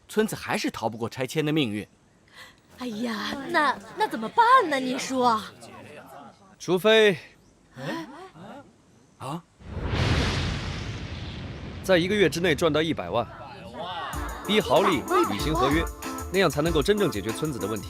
村子还是逃不过拆迁的命运。哎呀，那怎么办呢？你说？除非在1个月之内赚到100万，逼豪利履行合约，那样才能够真正解决村子的问题。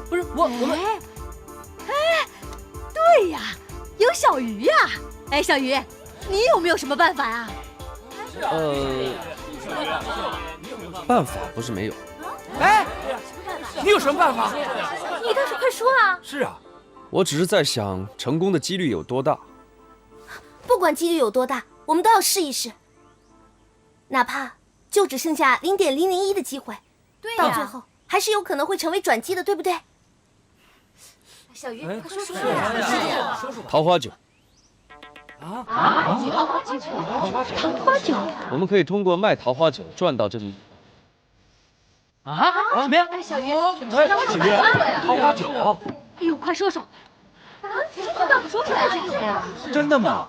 不是我们，对呀，有小鱼呀！哎，小鱼，你有没有什么办法呀？办法不是没有。你有什么办法？你倒是快说啊！是啊，我只是在想成功的几率有多大。不管几率有多大，我们都要试一试，哪怕就只剩下0.001的机会，到最后还是有可能会成为转机的，对不对？小鱼，快说说。桃花酒。桃花酒。我们可以通过卖桃花酒赚到这笔。什么呀？小鱼，桃花酒。哎呦，快说说。说出来这个呀？真的吗？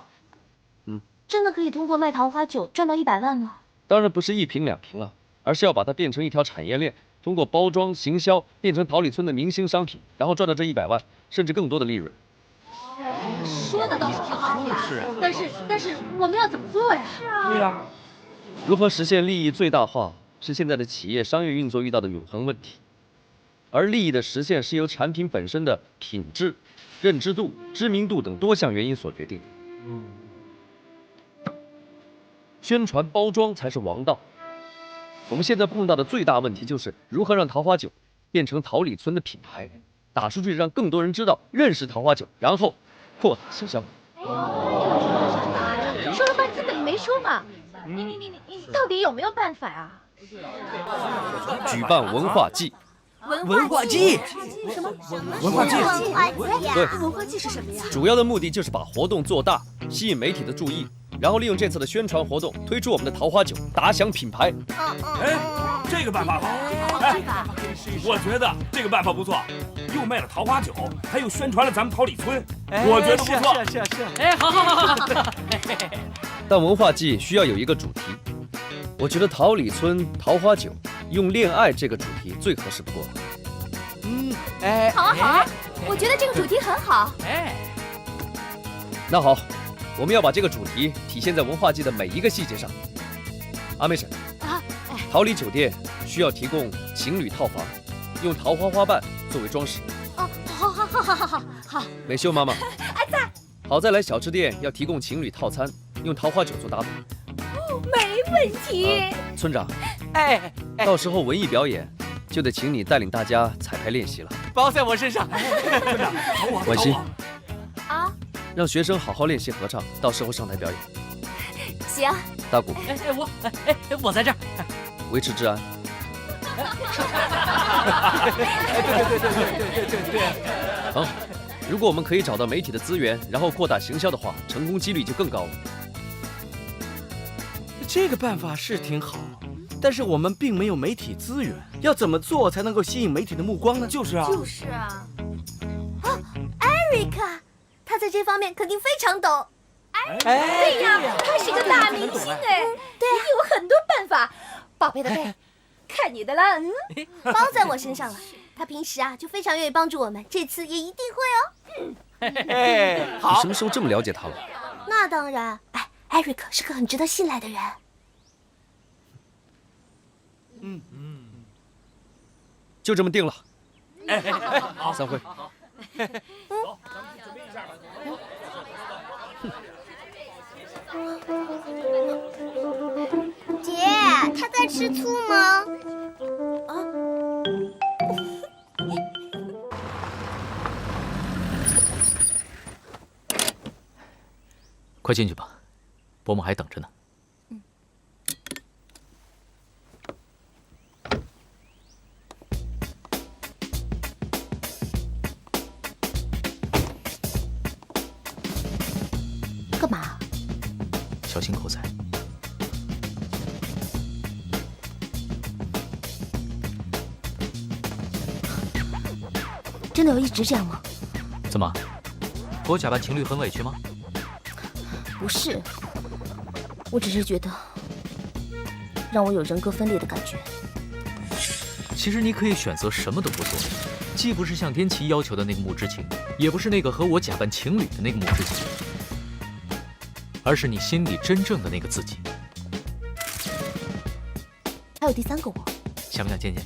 真的可以通过卖桃花酒赚到100万吗？当然不是1瓶2瓶了，而是要把它变成一条产业链，通过包装、行销变成桃李村的明星商品，然后赚到这100万，甚至更多的利润。说的倒是挺好的，但是我们要怎么做呀？对呀。如何实现利益最大化，是现在的企业商业运作遇到的永恒问题。而利益的实现是由产品本身的品质、认知度、知名度等多项原因所决定。宣传包装才是王道。我们现在碰到的最大问题就是如何让桃花酒变成桃李村的品牌，打出去让更多人知道、认识桃花酒，然后扩大销销。说了半天怎么没说嘛？你到底有没有办法啊？举办文化季。文化季？什么？文化季？对，文化季是什么呀？主要的目的就是把活动做大，吸引媒体的注意，然后利用这次的宣传活动推出我们的桃花酒，打响品牌。哎，这个办法好。哎，我觉得这个办法不错，又卖了桃花酒，还又宣传了咱们桃李村，我觉得不错。是。哎，好。但文化季需要有一个主题，我觉得桃李村桃花酒用恋爱这个主题最合适不过了。好啊，我觉得这个主题很好。那好，我们要把这个主题体现在文化季的每一个细节上。阿妹婶，桃李酒店需要提供情侣套房，用桃花花瓣作为装饰。好。美秀妈妈，在。好在来小吃店要提供情侣套餐，用桃花酒做搭配。没问题。村长，到时候文艺表演就得请你带领大家彩排练习了。包在我身上。村长，婉欣。啊。让学生好好练习合唱，到时候上台表演。行。大鼓。我在这儿。维持治安。对。好，如果我们可以找到媒体的资源，然后扩大行销的话，成功几率就更高了。这个办法是挺好，但是我们并没有媒体资源，要怎么做才能够吸引媒体的目光呢？就是啊。艾瑞克，他在这方面肯定非常懂。对呀，他是个大明星哎，对，有很多办法。宝贝的贝，看你的了。包在我身上了。他平时就非常愿意帮助我们，这次也一定会哦。好。你什么时候这么了解他了？那当然。艾瑞克是个很值得信赖的人。就这么定了。好，散会。走，咱们去准备一下吧。姐，他在吃醋吗？快进去吧，伯母还等着呢。干嘛？小心口才。真的要一直这样吗？怎么，我假扮情侣很委屈吗？不是，我只是觉得让我有人格分裂的感觉。其实你可以选择什么都不做，既不是向天琪要求的那个穆之晴，也不是那个和我假扮情侣的那个穆之晴，而是你心里真正的那个自己。还有第三个我，想不想见见？